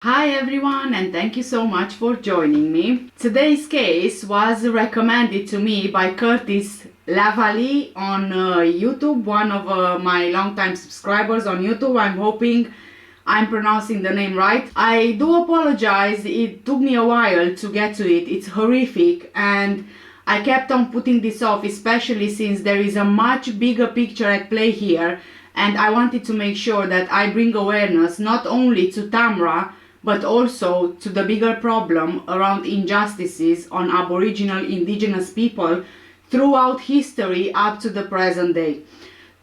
Hi everyone, and thank you so much for joining me. Today's case was recommended to me by Curtis Lavalley on YouTube, one of my longtime subscribers on YouTube. I'm hoping I'm pronouncing the name right. I do apologize, it took me a while to get to it. It's horrific and I kept on putting this off, especially since there is a much bigger picture at play here, and I wanted to make sure that I bring awareness not only to Tamra but also to the bigger problem around injustices on Aboriginal Indigenous people throughout history up to the present day.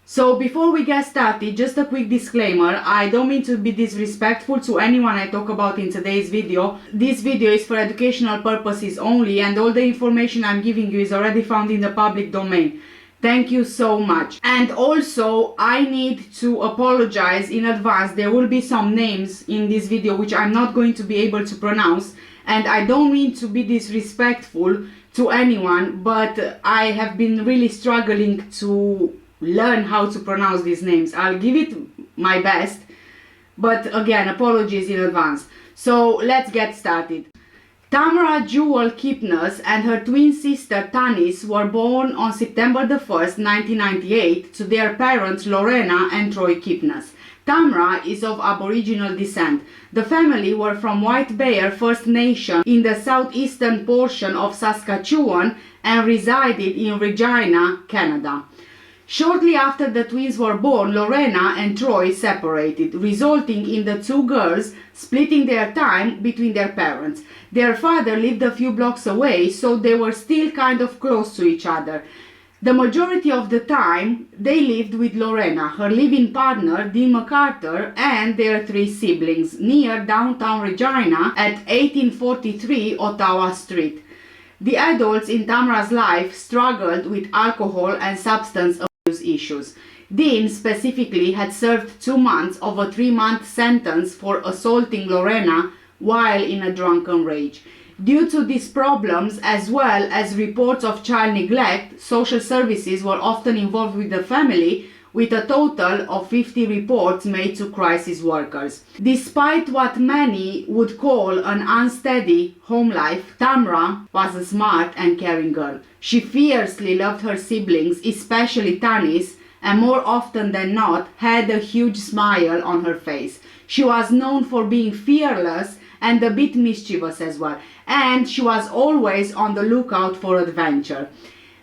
So before we get started, just a quick disclaimer. I don't mean to be disrespectful to anyone I talk about in today's video. This video is for educational purposes only, and all the information I'm giving you is already found in the public domain. Thank you so much. And also, I need to apologize in advance. There will be some names in this video which I'm not going to be able to pronounce, and I don't mean to be disrespectful to anyone, but I have been really struggling to learn how to pronounce these names. I'll give it my best, but again, apologies in advance. So let's get started. Tamra Jewel Keepness and her twin sister Tannis were born on September the 1st, 1998 to their parents Lorena and Troy Keepness. Tamra is of Aboriginal descent. The family were from White Bear First Nation in the southeastern portion of Saskatchewan and resided in Regina, Canada. Shortly after the twins were born, Lorena and Troy separated, resulting in the two girls splitting their time between their parents. Their father lived a few blocks away, so they were still kind of close to each other. The majority of the time, they lived with Lorena, her living partner, Dean McArthur, and their three siblings near downtown Regina at 1843 Ottawa Street. The adults in Tamra's life struggled with alcohol and substance abuse issues. Dean specifically had served 2 months of a 3-month sentence for assaulting Lorena while in a drunken rage. Due to these problems, as well as reports of child neglect, social services were often involved with the family, with a total of 50 reports made to crisis workers. Despite what many would call an unsteady home life, Tamra was a smart and caring girl. She fiercely loved her siblings, especially Tannis, and more often than not had a huge smile on her face. She was known for being fearless and a bit mischievous as well, and she was always on the lookout for adventure.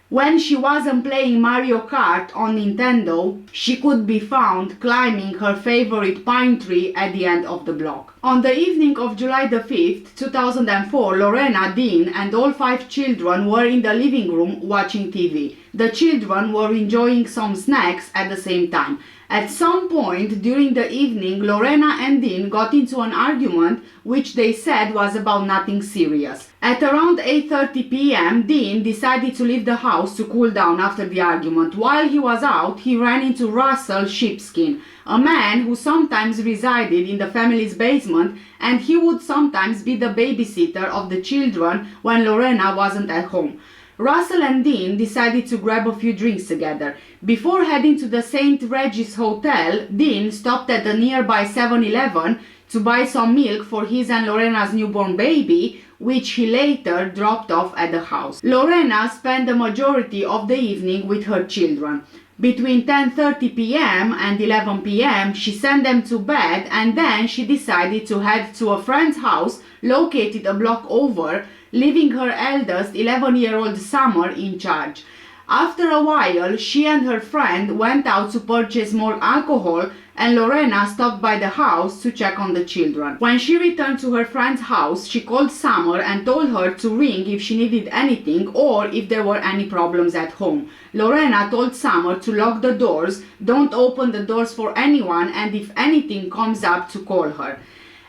When she wasn't playing Mario Kart on Nintendo, she could be found climbing her favorite pine tree at the end of the block. On the evening of July the 5th, 2004, Lorena, Dean, and all 5 children were in the living room watching TV. The children were enjoying some snacks at the same time. At some point during the evening, Lorena and Dean got into an argument which they said was about nothing serious. At around 8:30 p.m., Dean decided to leave the house to cool down after the argument. While he was out, he ran into Russell Sheepskin, a man who sometimes resided in the family's basement, and he would sometimes be the babysitter of the children when Lorena wasn't at home. Russell and Dean decided to grab a few drinks together. Before heading to the St. Regis Hotel, Dean stopped at a nearby 7-Eleven to buy some milk for his and Lorena's newborn baby, which he later dropped off at the house. Lorena spent the majority of the evening with her children. Between 10:30 p.m. and 11 p.m. she sent them to bed, and then she decided to head to a friend's house located a block over, leaving her eldest 11-year-old Summer in charge. After a while, she and her friend went out to purchase more alcohol, and Lorena stopped by the house to check on the children. When she returned to her friend's house, she called Summer and told her to ring if she needed anything or if there were any problems at home. Lorena told Summer to lock the doors, don't open the doors for anyone, and if anything comes up to call her.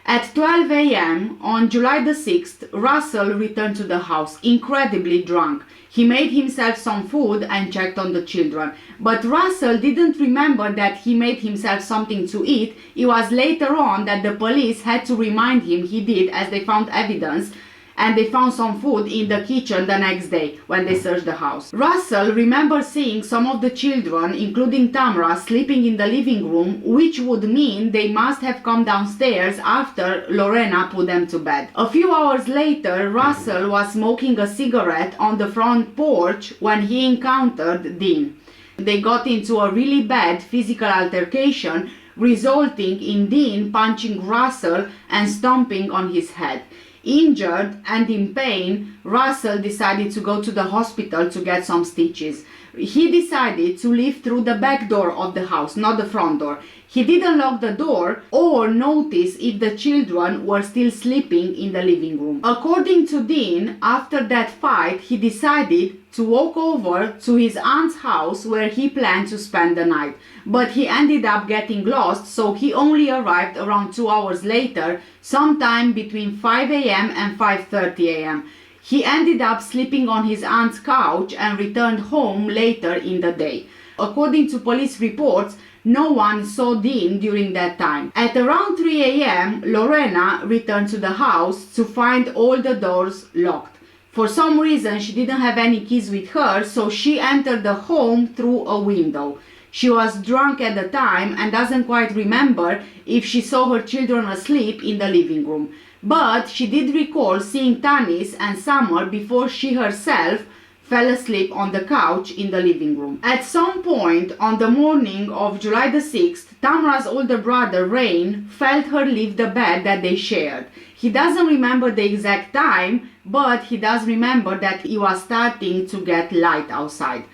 At 12 a.m. on July the 6th, Russell returned to the house, incredibly drunk. He made himself some food and checked on the children. But Russell didn't remember that he made himself something to eat. It was later on that the police had to remind him he did, as they found evidence. and they found some food in the kitchen the next day when they searched the house. Russell remembers seeing some of the children, including Tamra, sleeping in the living room, which would mean they must have come downstairs after Lorena put them to bed. A few hours later, Russell was smoking a cigarette on the front porch when he encountered Dean. They got into a really bad physical altercation, resulting in Dean punching Russell and stomping on his head. Injured and in pain, Russell decided to go to the hospital to get some stitches. He decided to leave through the back door of the house, not the front door. He didn't lock the door or notice if the children were still sleeping in the living room. According to Dean, after that fight, he decided to walk over to his aunt's house where he planned to spend the night. But he ended up getting lost, so he only arrived around 2 hours later, sometime between 5 a.m. and 5:30 a.m. He ended up sleeping on his aunt's couch and returned home later in the day. According to police reports, no one saw Dean during that time. At around 3 a.m., Lorena returned to the house to find all the doors locked. For some reason, she didn't have any keys with her, so she entered the home through a window. She was drunk at the time and doesn't quite remember if she saw her children asleep in the living room. But she did recall seeing Tannis and Summer before she herself fell asleep on the couch in the living room. At some point on the morning of July the 6th, Tamra's older brother, Rain, felt her leave the bed that they shared. He doesn't remember the exact time, but he does remember that it was starting to get light outside.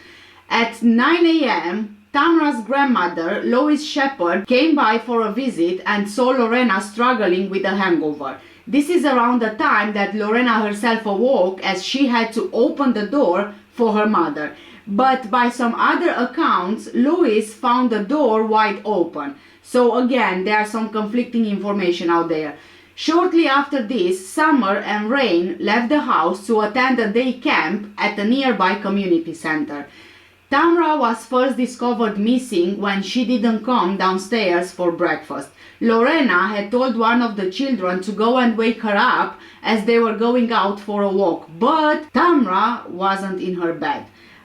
At 9 a.m., Tamra's grandmother, Lois Shepherd, came by for a visit and saw Lorena struggling with a hangover. This is around the time that Lorena herself awoke, as she had to open the door for her mother. But by some other accounts, Lois found the door wide open. So again, there are some conflicting information out there. Shortly after this, Summer and Rain left the house to attend a day camp at a nearby community center. Tamra was first discovered missing when she didn't come downstairs for breakfast. Lorena had told one of the children to go and wake her up as they were going out for a walk, but Tamra wasn't in her bed.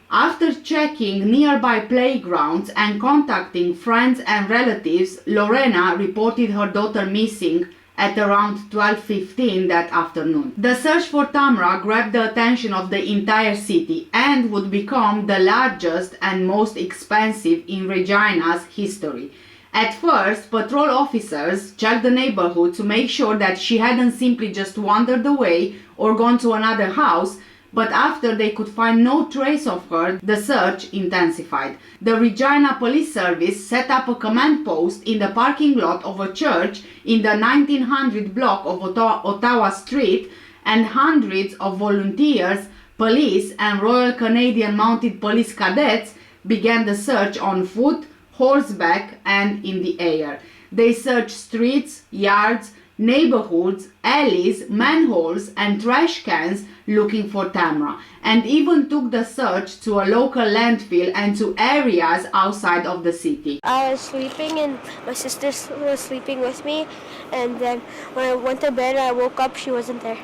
After checking nearby playgrounds and contacting friends and relatives, Lorena reported her daughter missing at around 12:15 that afternoon. The search for Tamra grabbed the attention of the entire city and would become the largest and most expensive in Regina's history. At first, patrol officers checked the neighborhood to make sure that she hadn't simply just wandered away or gone to another house, but after they could find no trace of her, the search intensified. The Regina Police Service set up a command post in the parking lot of a church in the 1900 block of Ottawa Street, and hundreds of volunteers, police, and Royal Canadian Mounted Police cadets began the search on foot, horseback, and in the air. They searched streets, yards, neighborhoods, alleys, manholes, and trash cans looking for Tamra, and even took the search to a local landfill and to areas outside of the city. I was sleeping and my sister was sleeping with me, and then when I went to bed I woke up, she wasn't there.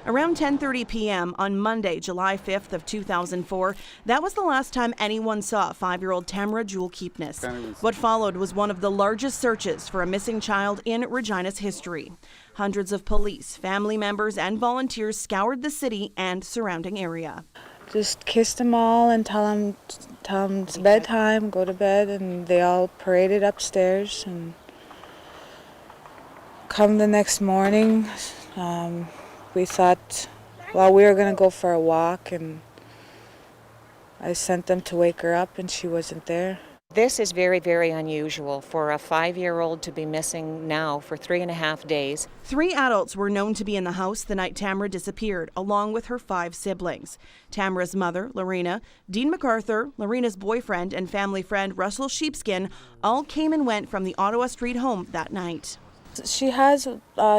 Around 10:30 p.m. on Monday, July 5th of 2004, that was the last time anyone saw 5-year-old Tamra Jewel Keepness. What followed was one of the largest searches for a missing child in Regina's history. Hundreds of police, family members, and volunteers scoured the city and surrounding area. Just kissed them all and tell them it's bedtime, go to bed, and they all paraded upstairs. And come the next morning, we thought, well, we were going to go for a walk, and I sent them to wake her up, and she wasn't there. This is very, very unusual for a 5-year-old to be missing now for 3.5 days. 3 adults were known to be in the house the night Tamra disappeared, along with her 5 siblings. Tamra's mother, Lorena, Dean McArthur, Lorena's boyfriend, and family friend Russell Sheepskin all came and went from the Ottawa Street home that night. She has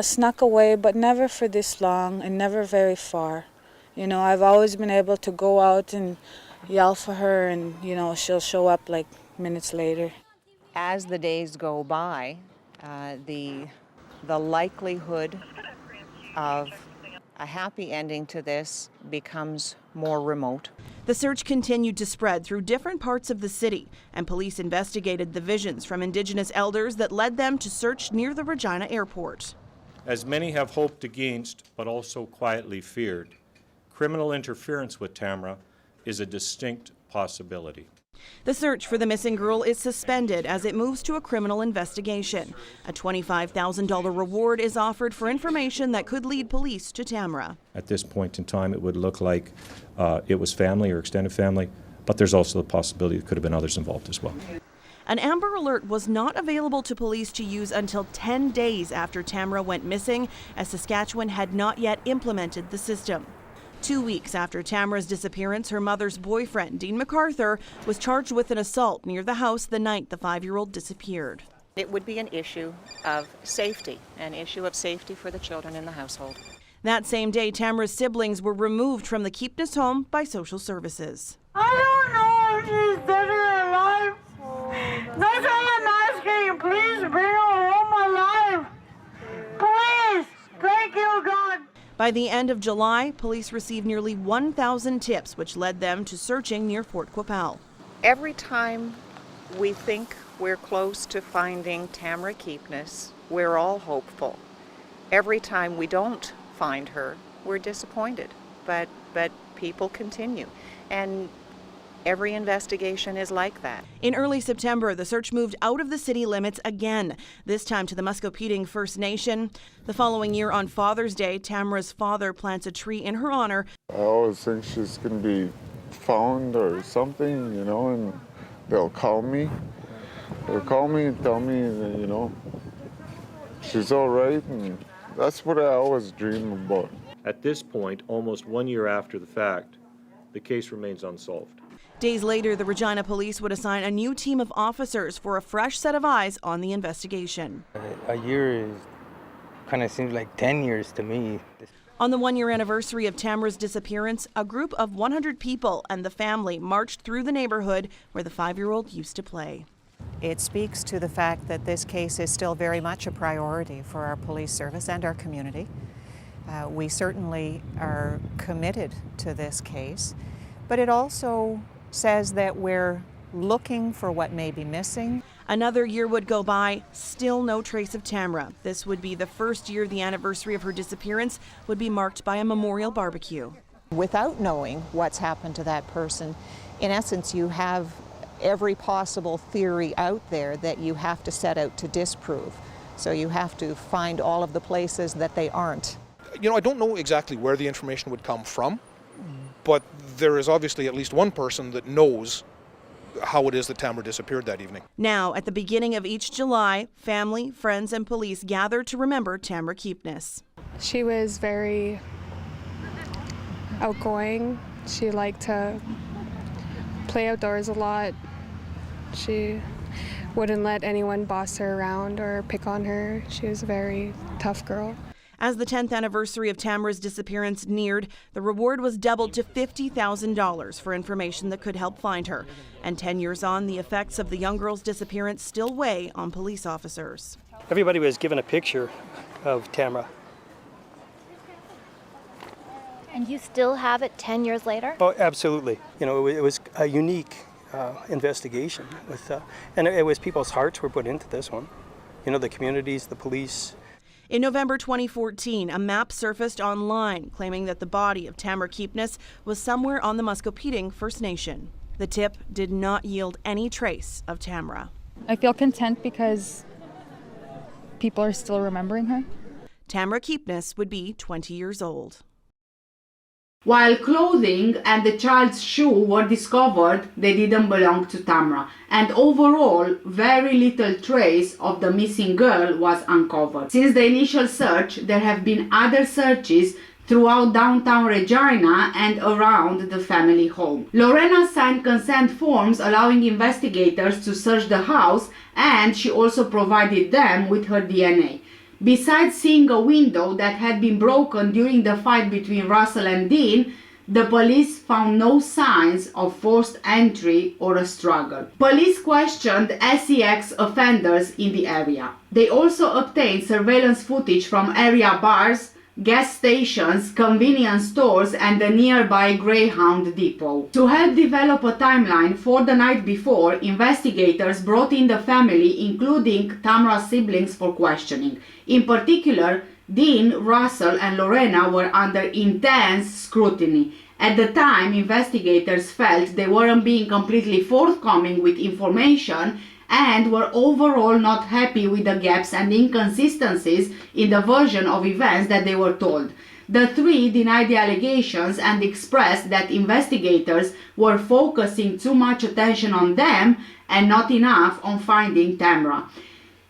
snuck away, but never for this long and never very far. You know, I've always been able to go out and yell for her, and, you know, she'll show up like minutes later. As the days go by, the likelihood of A happy ending to this becomes more remote. The search continued to spread through different parts of the city, and police investigated the visions from Indigenous elders that led them to search near the Regina airport. As many have hoped against, but also quietly feared, criminal interference with Tamra is a distinct possibility. The search for the missing girl is suspended as it moves to a criminal investigation. A $25,000 reward is offered for information that could lead police to Tamra. At this point in time, it would look like it was family or extended family, but there's also the possibility there could have been others involved as well. An Amber Alert was not available to police to use until 10 days after Tamra went missing, as Saskatchewan had not yet implemented the system. 2 weeks after Tamra's disappearance, her mother's boyfriend, Dean McArthur, was charged with an assault near the house the night the 5-year-old disappeared. It would be an issue of safety for the children in the household. That same day, Tamra's siblings were removed from the Keepness home by social services. I don't know if she's dead or alive. That's all I'm asking. Please bring her home alive. Please. Thank you, God. By the end of July, police received nearly 1,000 tips, which led them to searching near Fort Qu'Appelle. Every time we think we're close to finding Tamra Keepness, we're all hopeful. Every time we don't find her, we're disappointed. But people continue. And every investigation is like that. In early September, the search moved out of the city limits again, this time to the Muscopheating First Nation. The following year on Father's Day, Tamra's father plants a tree in her honor. I always think she's going to be found or something, and they'll call me. They'll call me and tell me that, she's all right, and that's what I always dream about. At this point, almost 1 year after the fact, the case remains unsolved. Days later, the Regina police would assign a new team of officers for a fresh set of eyes on the investigation. A year kind of seems like 10 years to me. On the 1-year anniversary of Tamra's disappearance, a group of 100 people and the family marched through the neighborhood where the 5-year-old used to play. It speaks to the fact that this case is still very much a priority for our police service and our community. We certainly are committed to this case, but it also says that we're looking for what may be missing. Another year would go by, still no trace of Tamra. This would be the first year the anniversary of her disappearance would be marked by a memorial barbecue. Without knowing what's happened to that person, in essence, you have every possible theory out there that you have to set out to disprove. So you have to find all of the places that they aren't. I don't know exactly where the information would come from, but there is obviously at least one person that knows how it is that Tamra disappeared that evening. Now, at the beginning of each July, family, friends, and police gather to remember Tamra Keepness. She was very outgoing. She liked to play outdoors a lot. She wouldn't let anyone boss her around or pick on her. She was a very tough girl. As the 10th anniversary of Tamra's disappearance neared, the reward was doubled to $50,000 for information that could help find her. And 10 years on, the effects of the young girl's disappearance still weigh on police officers. Everybody was given a picture of Tamra. And you still have it 10 years later? Oh, absolutely. It was a unique investigation, and it was people's hearts were put into this one. The communities, the police. In November 2014, a map surfaced online claiming that the body of Tamra Keepness was somewhere on the Muscopheating First Nation. The tip did not yield any trace of Tamra. I feel content because people are still remembering her. Tamra Keepness would be 20 years old. While clothing and the child's shoe were discovered, they didn't belong to Tamra, and overall, very little trace of the missing girl was uncovered. Since the initial search, there have been other searches throughout downtown Regina and around the family home. Lorena signed consent forms allowing investigators to search the house, and she also provided them with her DNA. Besides seeing a window that had been broken during the fight between Russell and Dean, the police found no signs of forced entry or a struggle. Police questioned SEX offenders in the area. They also obtained surveillance footage from area bars, gas stations, convenience stores, and a nearby Greyhound depot. To help develop a timeline, for the night before, investigators brought in the family, including Tamra's siblings, for questioning. In particular, Dean, Russell, and Lorena were under intense scrutiny. At the time, investigators felt they weren't being completely forthcoming with information and were overall not happy with the gaps and inconsistencies in the version of events that they were told. The three denied the allegations and expressed that investigators were focusing too much attention on them and not enough on finding Tamra.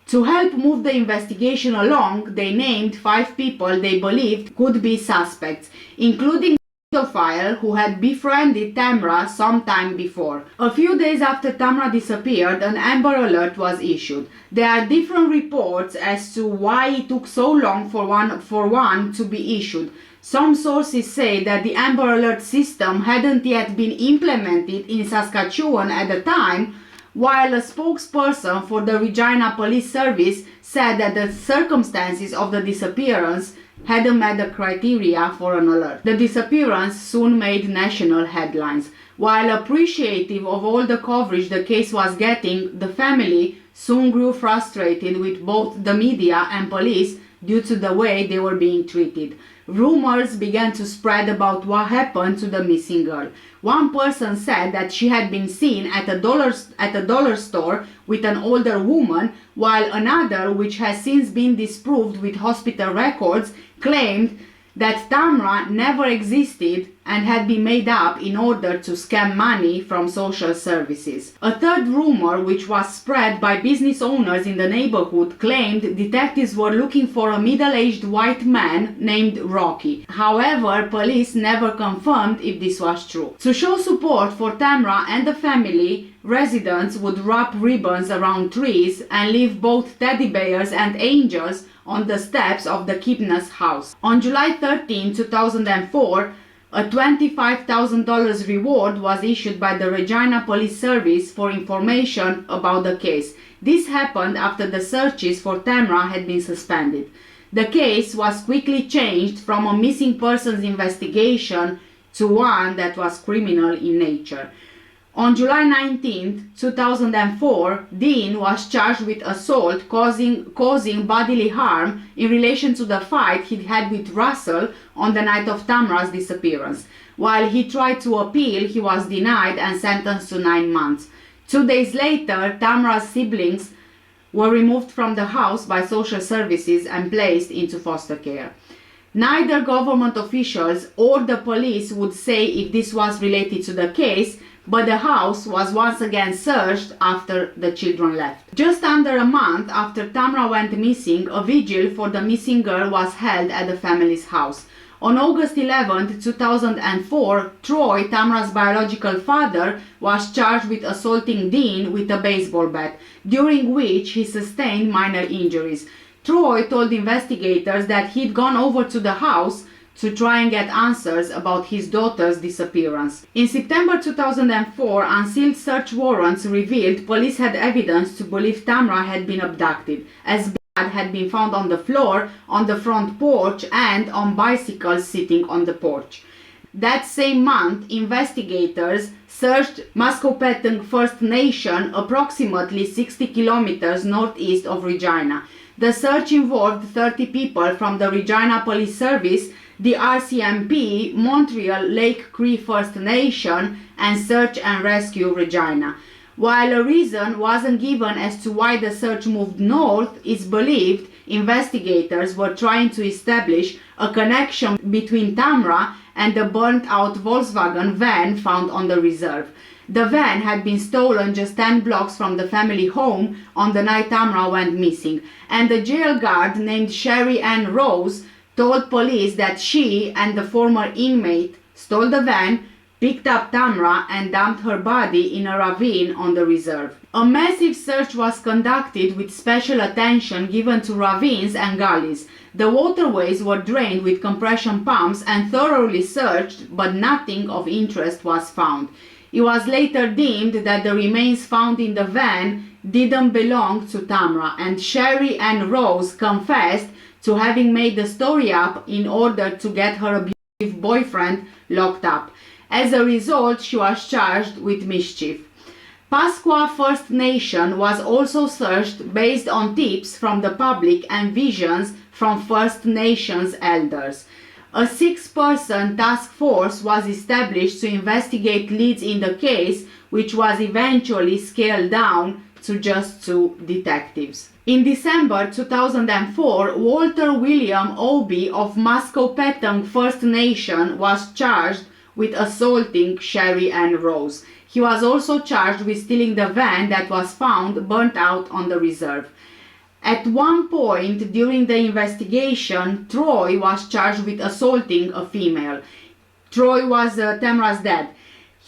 To help move the investigation along, they named 5 people they believed could be suspects, including pedophile who had befriended Tamra sometime before. A few days after Tamra disappeared, an Amber Alert was issued. There are different reports as to why it took so long for one to be issued. Some sources say that the Amber Alert system hadn't yet been implemented in Saskatchewan at the time, while a spokesperson for the Regina Police Service said that the circumstances of the disappearance hadn't met the criteria for an alert. The disappearance soon made national headlines. While appreciative of all the coverage the case was getting, the family soon grew frustrated with both the media and police due to the way they were being treated. Rumors began to spread about what happened to the missing girl. One person said that she had been seen at a dollar store with an older woman, while another, which has since been disproved with hospital records, claimed that Tamra never existed and had been made up in order to scam money from social services. A third rumor, which was spread by business owners in the neighborhood, claimed detectives were looking for a middle-aged white man named Rocky. However, police never confirmed if this was true. To show support for Tamra and the family, residents would wrap ribbons around trees and leave both teddy bears and angels on the steps of the Keepness house. On July 13, 2004, a $25,000 reward was issued by the Regina Police Service for information about the case. This happened after the searches for Tamra had been suspended. The case was quickly changed from a missing persons investigation to one that was criminal in nature. On July 19, 2004, Dean was charged with assault causing bodily harm in relation to the fight he had with Russell on the night of Tamra's disappearance. While he tried to appeal, he was denied and sentenced to 9 months. 2 days later, Tamra's siblings were removed from the house by social services and placed into foster care. Neither government officials or the police would say if this was related to the case, but the house was once again searched after the children left. Just under a month after Tamra went missing, a vigil for the missing girl was held at the family's house. On August 11, 2004, Troy, Tamra's biological father, was charged with assaulting Dean with a baseball bat, during which he sustained minor injuries. Troy told investigators that he'd gone over to the house to try and get answers about his daughter's disappearance. In September 2004, unsealed search warrants revealed police had evidence to believe Tamra had been abducted, as blood had been found on the floor, on the front porch, and on bicycles sitting on the porch. That same month, investigators searched Muscopetung First Nation, approximately 60 kilometers northeast of Regina. The search involved 30 people from the Regina Police Service, the RCMP, Montreal Lake Cree First Nation, and Search and Rescue Regina. While a reason wasn't given as to why the search moved north, it's believed investigators were trying to establish a connection between Tamra and the burnt-out Volkswagen van found on the reserve. The van had been stolen just 10 blocks from the family home on the night Tamra went missing, and the jail guard named Sherry Ann Rose told police that she and the former inmate stole the van, picked up Tamra, and dumped her body in a ravine on the reserve. A massive search was conducted with special attention given to ravines and gullies. The waterways were drained with compression pumps and thoroughly searched, but nothing of interest was found. It was later deemed that the remains found in the van didn't belong to Tamra, and Sherry Ann Rose confessed to having made the story up in order to get her abusive boyfriend locked up. As a result, she was charged with mischief. Pasqua First Nation was also searched based on tips from the public and visions from First Nations elders. A 6-person task force was established to investigate leads in the case, which was eventually scaled down to just 2 detectives. In December 2004, Walter William Obi of Muscopetong First Nation was charged with assaulting Sherry and Rose. He was also charged with stealing the van that was found burnt out on the reserve. At one point during the investigation, Troy was charged with assaulting a female. Troy was Tamra's dad.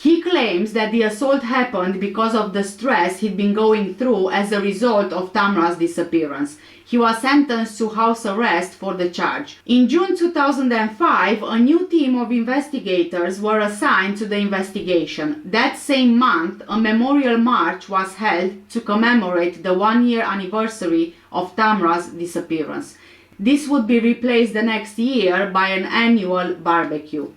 He claims that the assault happened because of the stress he'd been going through as a result of Tamra's disappearance. He was sentenced to house arrest for the charge. In June 2005, a new team of investigators were assigned to the investigation. That same month, a memorial march was held to commemorate the 1-year anniversary of Tamra's disappearance. This would be replaced the next year by an annual barbecue.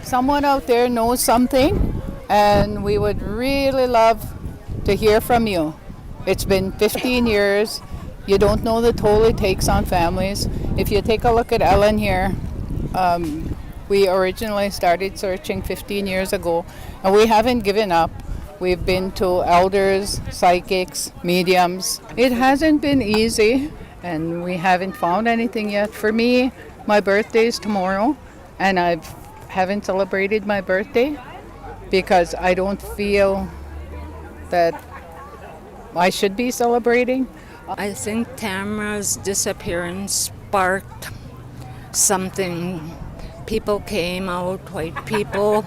Someone out there knows something, and we would really love to hear from you. It's been 15 years. You don't know the toll it takes on families. If you take a look at Ellen here, we originally started searching 15 years ago, and we haven't given up. We've been to elders, psychics, mediums. It hasn't been easy, and we haven't found anything yet. For me, my birthday is tomorrow, and I haven't celebrated my birthday because I don't feel that I should be celebrating. I think Tamra's disappearance sparked something. People came out, white people,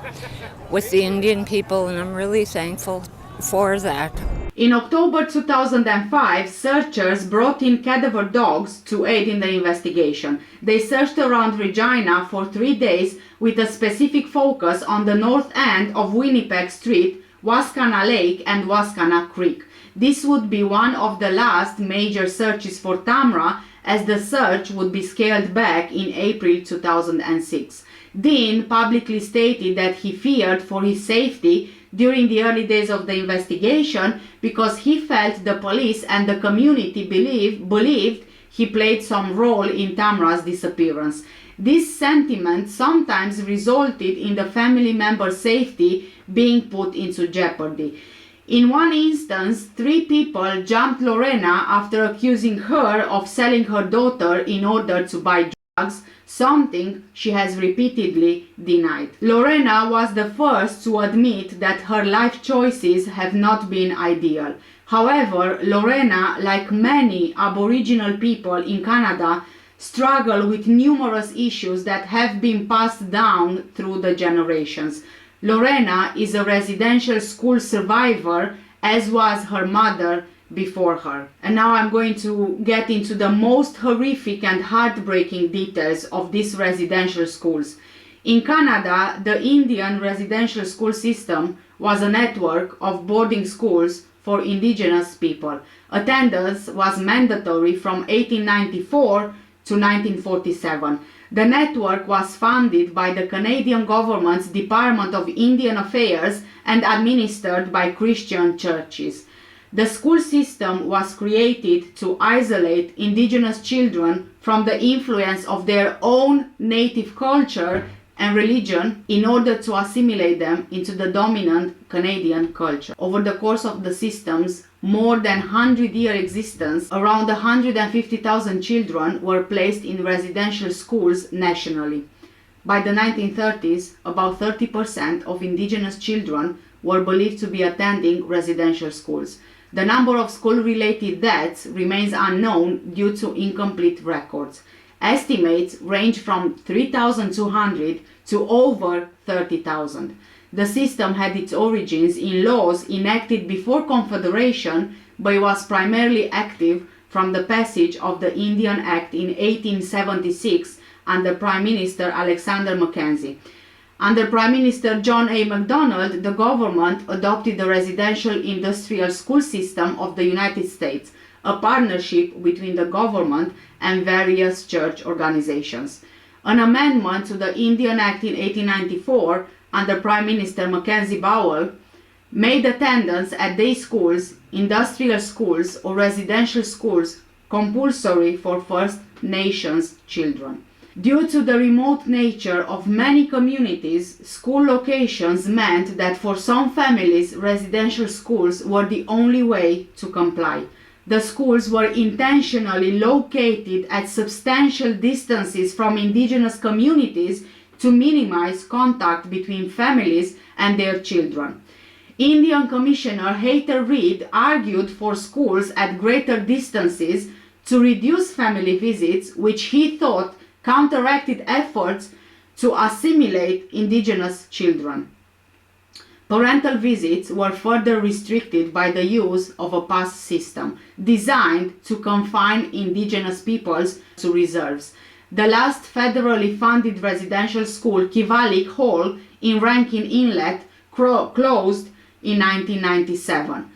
with the Indian people, and I'm really thankful for that. In October 2005, searchers brought in cadaver dogs to aid in the investigation. They searched around Regina for 3 days with a specific focus on the north end of Winnipeg Street, Wascana Lake and Wascana Creek. This would be one of the last major searches for Tamra, as the search would be scaled back in April 2006. Dean publicly stated that he feared for his safety during the early days of the investigation because he felt the police and the community believed he played some role in Tamra's disappearance. This sentiment sometimes resulted in the family member's safety being put into jeopardy. In one instance, 3 people jumped Lorena after accusing her of selling her daughter in order to buy drugs, something she has repeatedly denied. Lorena was the first to admit that her life choices have not been ideal. However, Lorena, like many Aboriginal people in Canada, struggle with numerous issues that have been passed down through the generations. Lorena is a residential school survivor, as was her mother before her. And now I'm going to get into the most horrific and heartbreaking details of these residential schools. In Canada, the Indian residential school system was a network of boarding schools for Indigenous people. Attendance was mandatory from 1894 to 1947. The network was funded by the Canadian government's Department of Indian Affairs and administered by Christian churches. The school system was created to isolate Indigenous children from the influence of their own native culture and religion in order to assimilate them into the dominant Canadian culture. Over the course of the system's more than 100-year existence, around 150,000 children were placed in residential schools nationally. By the 1930s, about 30% of Indigenous children were believed to be attending residential schools. The number of school-related deaths remains unknown due to incomplete records. Estimates range from 3,200 to over 30,000. The system had its origins in laws enacted before Confederation, but it was primarily active from the passage of the Indian Act in 1876 under Prime Minister Alexander Mackenzie. Under Prime Minister John A. Macdonald, the government adopted the residential industrial school system of the United States, a partnership between the government and various church organizations. An amendment to the Indian Act in 1894, under Prime Minister Mackenzie Bowell, made attendance at day schools, industrial schools, or residential schools compulsory for First Nations children. Due to the remote nature of many communities, school locations meant that for some families, residential schools were the only way to comply. The schools were intentionally located at substantial distances from Indigenous communities to minimize contact between families and their children. Indian Commissioner Hayter Reid argued for schools at greater distances to reduce family visits, which he thought counteracted efforts to assimilate Indigenous children. Parental visits were further restricted by the use of a pass system designed to confine Indigenous peoples to reserves. The last federally funded residential school, Kivalik Hall, in Rankin Inlet, closed in 1997.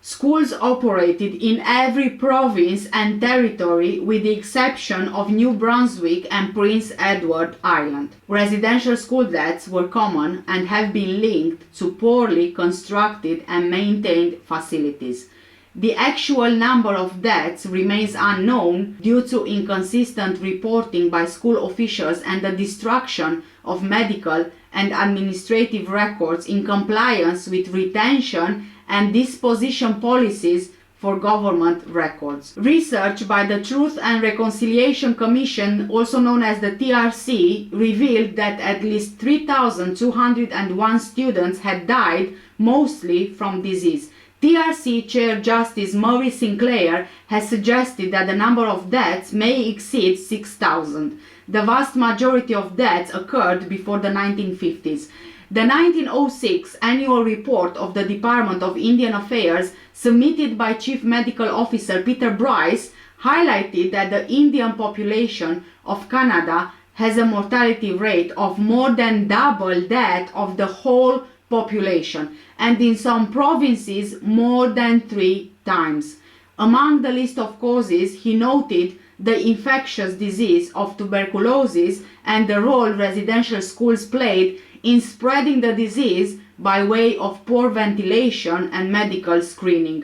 Schools operated in every province and territory with the exception of New Brunswick and Prince Edward Island. Residential school deaths were common and have been linked to poorly constructed and maintained facilities. The actual number of deaths remains unknown due to inconsistent reporting by school officials and the destruction of medical and administrative records in compliance with retention and disposition policies for government records. Research by the Truth and Reconciliation Commission, also known as the TRC, revealed that at least 3,201 students had died, mostly from disease. TRC Chair Justice Murray Sinclair has suggested that the number of deaths may exceed 6,000. The vast majority of deaths occurred before the 1950s. The 1906 annual report of the Department of Indian Affairs, submitted by Chief Medical Officer Peter Bryce, highlighted that the Indian population of Canada has a mortality rate of more than double that of the whole population, and in some provinces more than 3 times. Among the list of causes, he noted the infectious disease of tuberculosis and the role residential schools played in spreading the disease by way of poor ventilation and medical screening.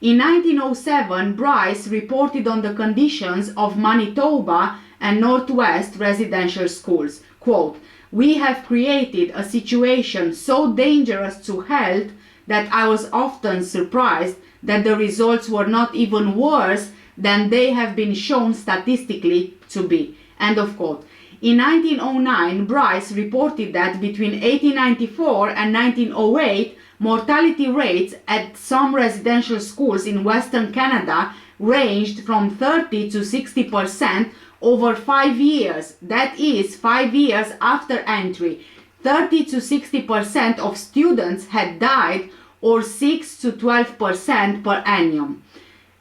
In 1907, Bryce reported on the conditions of Manitoba and Northwest residential schools. Quote, "We have created a situation so dangerous to health that I was often surprised that the results were not even worse than they have been shown statistically to be." End of quote. In 1909, Bryce reported that between 1894 and 1908, mortality rates at some residential schools in Western Canada ranged from 30 to 60% over 5 years. That is, 5 years after entry. 30 to 60% of students had died, or 6 to 12% per annum.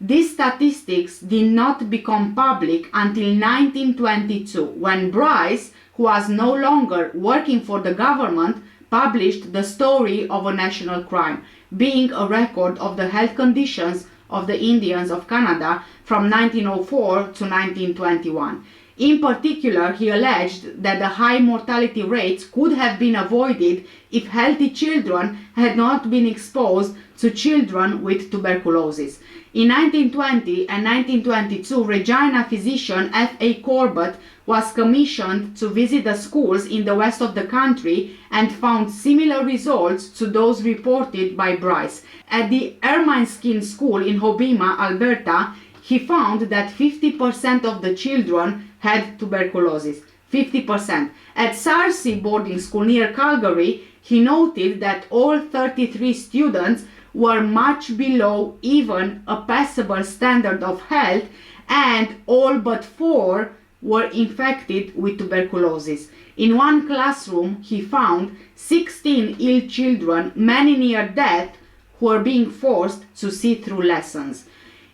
These statistics did not become public until 1922, when Bryce, who was no longer working for the government, published The Story of a National Crime, being a record of the health conditions of the Indians of Canada from 1904 to 1921. In particular, he alleged that the high mortality rates could have been avoided if healthy children had not been exposed to children with tuberculosis. In 1920 and 1922, Regina physician F.A. Corbett was commissioned to visit the schools in the west of the country and found similar results to those reported by Bryce. At the Ermineskin School in Hobbema, Alberta, he found that 50% of the children had tuberculosis. 50%. At Sarcee boarding school near Calgary, he noted that all 33 students were much below even a passable standard of health, and all but 4 were infected with tuberculosis. In one classroom, he found 16 ill children, many near death, who were being forced to sit through lessons.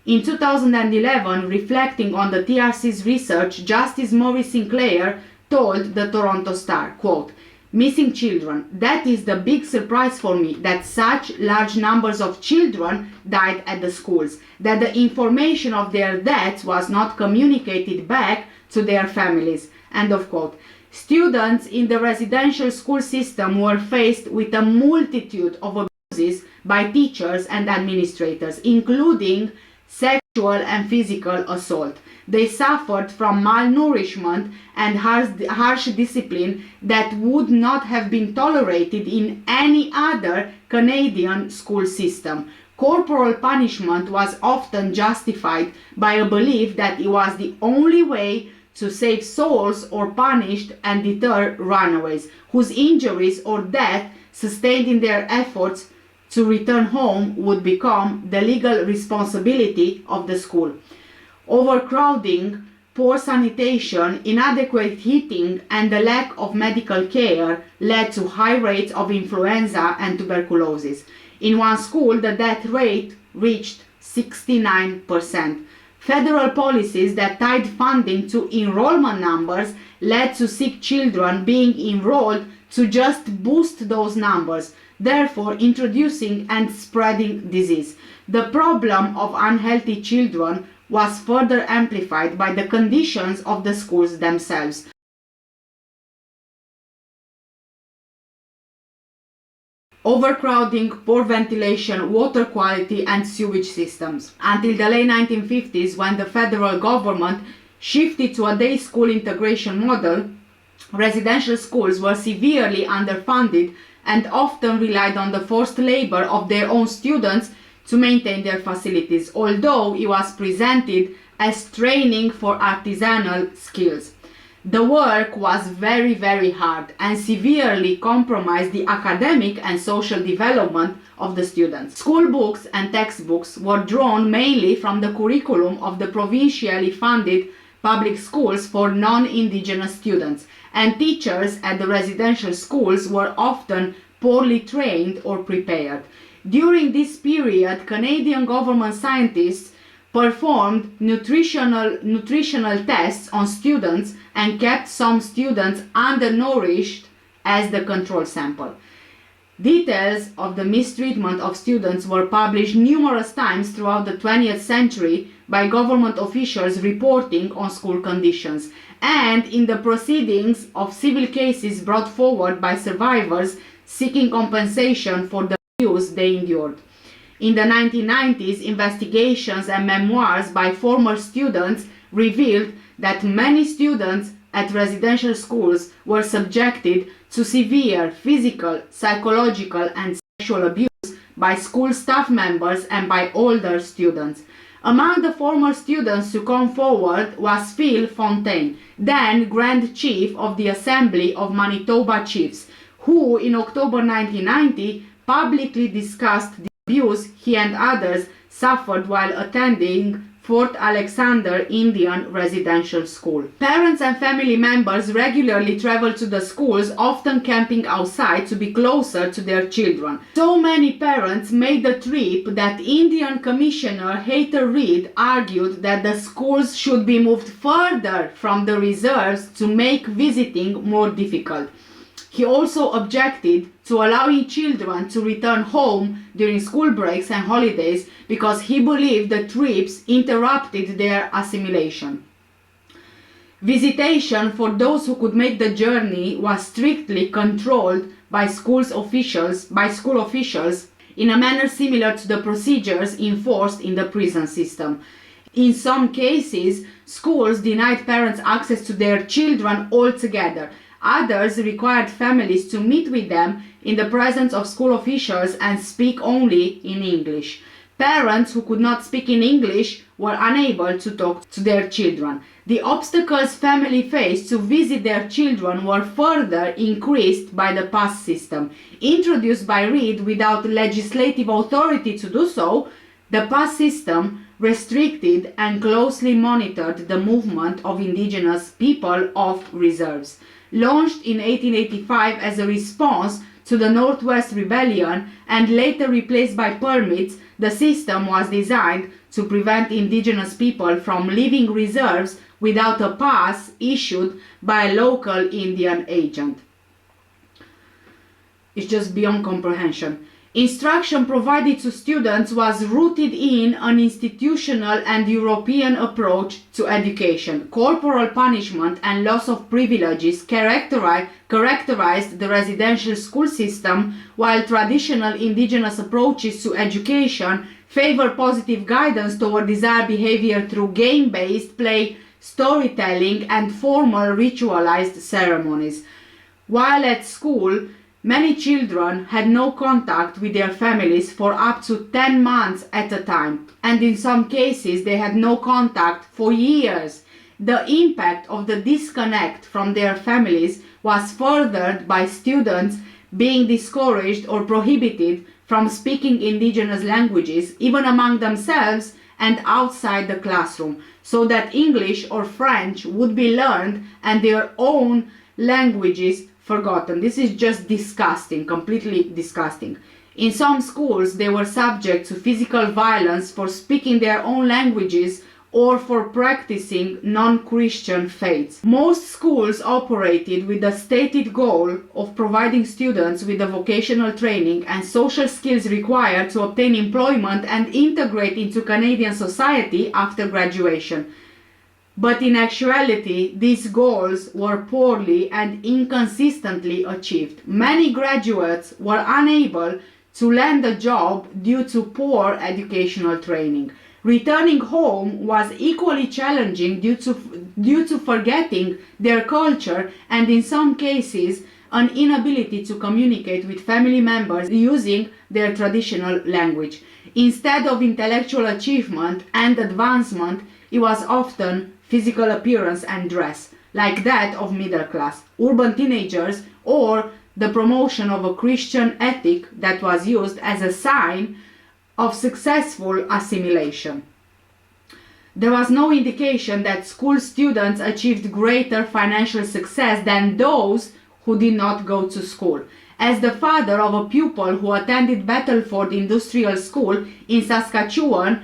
In 2011, reflecting on the TRC's research, Justice Maurice Sinclair told the Toronto Star, quote, missing children. That is the big surprise for me, that such large numbers of children died at the schools, that the information of their deaths was not communicated back to their families. End of quote. Students in the residential school system were faced with a multitude of abuses by teachers and administrators, including sexual and physical assault. They suffered from malnourishment and harsh discipline that would not have been tolerated in any other Canadian school system. Corporal punishment was often justified by a belief that it was the only way to save souls, or punish and deter runaways whose injuries or death sustained in their efforts to return home would become the legal responsibility of the school. Overcrowding, poor sanitation, inadequate heating, and the lack of medical care led to high rates of influenza and tuberculosis. In one school, the death rate reached 69%. Federal policies that tied funding to enrollment numbers led to sick children being enrolled to just boost those numbers, therefore introducing and spreading disease. The problem of unhealthy children was further amplified by the conditions of the schools themselves. Overcrowding, poor ventilation, water quality, and sewage systems. Until the late 1950s, when the federal government shifted to a day school integration model, residential schools were severely underfunded and often relied on the forced labor of their own students to maintain their facilities, although it was presented as training for artisanal skills. The work was very, very hard and severely compromised the academic and social development of the students. School books and textbooks were drawn mainly from the curriculum of the provincially funded public schools for non-Indigenous students, and teachers at the residential schools were often poorly trained or prepared. During this period, Canadian government scientists performed nutritional tests on students and kept some students undernourished as the control sample. Details of the mistreatment of students were published numerous times throughout the 20th century by government officials reporting on school conditions, and in the proceedings of civil cases brought forward by survivors seeking compensation for the abuse they endured. In the 1990s, investigations and memoirs by former students revealed that many students at residential schools were subjected to severe physical, psychological, and sexual abuse by school staff members and by older students. Among the former students to come forward was Phil Fontaine, then Grand Chief of the Assembly of Manitoba Chiefs, who in October 1990 publicly discussed the abuse he and others suffered while attending Fort Alexander Indian Residential School. Parents and family members regularly traveled to the schools, often camping outside to be closer to their children. So many parents made the trip that Indian Commissioner Hayter Reid argued that the schools should be moved further from the reserves to make visiting more difficult. He also objected to allowing children to return home during school breaks and holidays because he believed the trips interrupted their assimilation. Visitation for those who could make the journey was strictly controlled by school officials in a manner similar to the procedures enforced in the prison system. In some cases, schools denied parents access to their children altogether. Others required families to meet with them in the presence of school officials and speak only in English. Parents who could not speak in English were unable to talk to their children. The obstacles families faced to visit their children were further increased by the pass system. Introduced by Reid without legislative authority to do so, the pass system restricted and closely monitored the movement of Indigenous people off reserves. Launched in 1885 as a response to the Northwest Rebellion and later replaced by permits, the system was designed to prevent Indigenous people from leaving reserves without a pass issued by a local Indian agent. It's just beyond comprehension. Instruction provided to students was rooted in an institutional and European approach to education. Corporal punishment and loss of privileges characterized the residential school system, while traditional Indigenous approaches to education favor positive guidance toward desired behavior through game-based play, storytelling, and formal ritualized ceremonies. While at school, many children had no contact with their families for up to 10 months at a time, and in some cases they had no contact for years. The impact of the disconnect from their families was furthered by students being discouraged or prohibited from speaking Indigenous languages, even among themselves and outside the classroom, so that English or French would be learned and their own languages forgotten. This is just disgusting, completely disgusting. In some schools, they were subject to physical violence for speaking their own languages or for practicing non-Christian faiths. Most schools operated with the stated goal of providing students with the vocational training and social skills required to obtain employment and integrate into Canadian society after graduation. But in actuality, these goals were poorly and inconsistently achieved. Many graduates were unable to land a job due to poor educational training. Returning home was equally challenging due to forgetting their culture and, in some cases, an inability to communicate with family members using their traditional language. Instead of intellectual achievement and advancement, it was often physical appearance and dress, like that of middle class, urban teenagers, or the promotion of a Christian ethic that was used as a sign of successful assimilation. There was no indication that school students achieved greater financial success than those who did not go to school. As the father of a pupil who attended Battleford Industrial School in Saskatchewan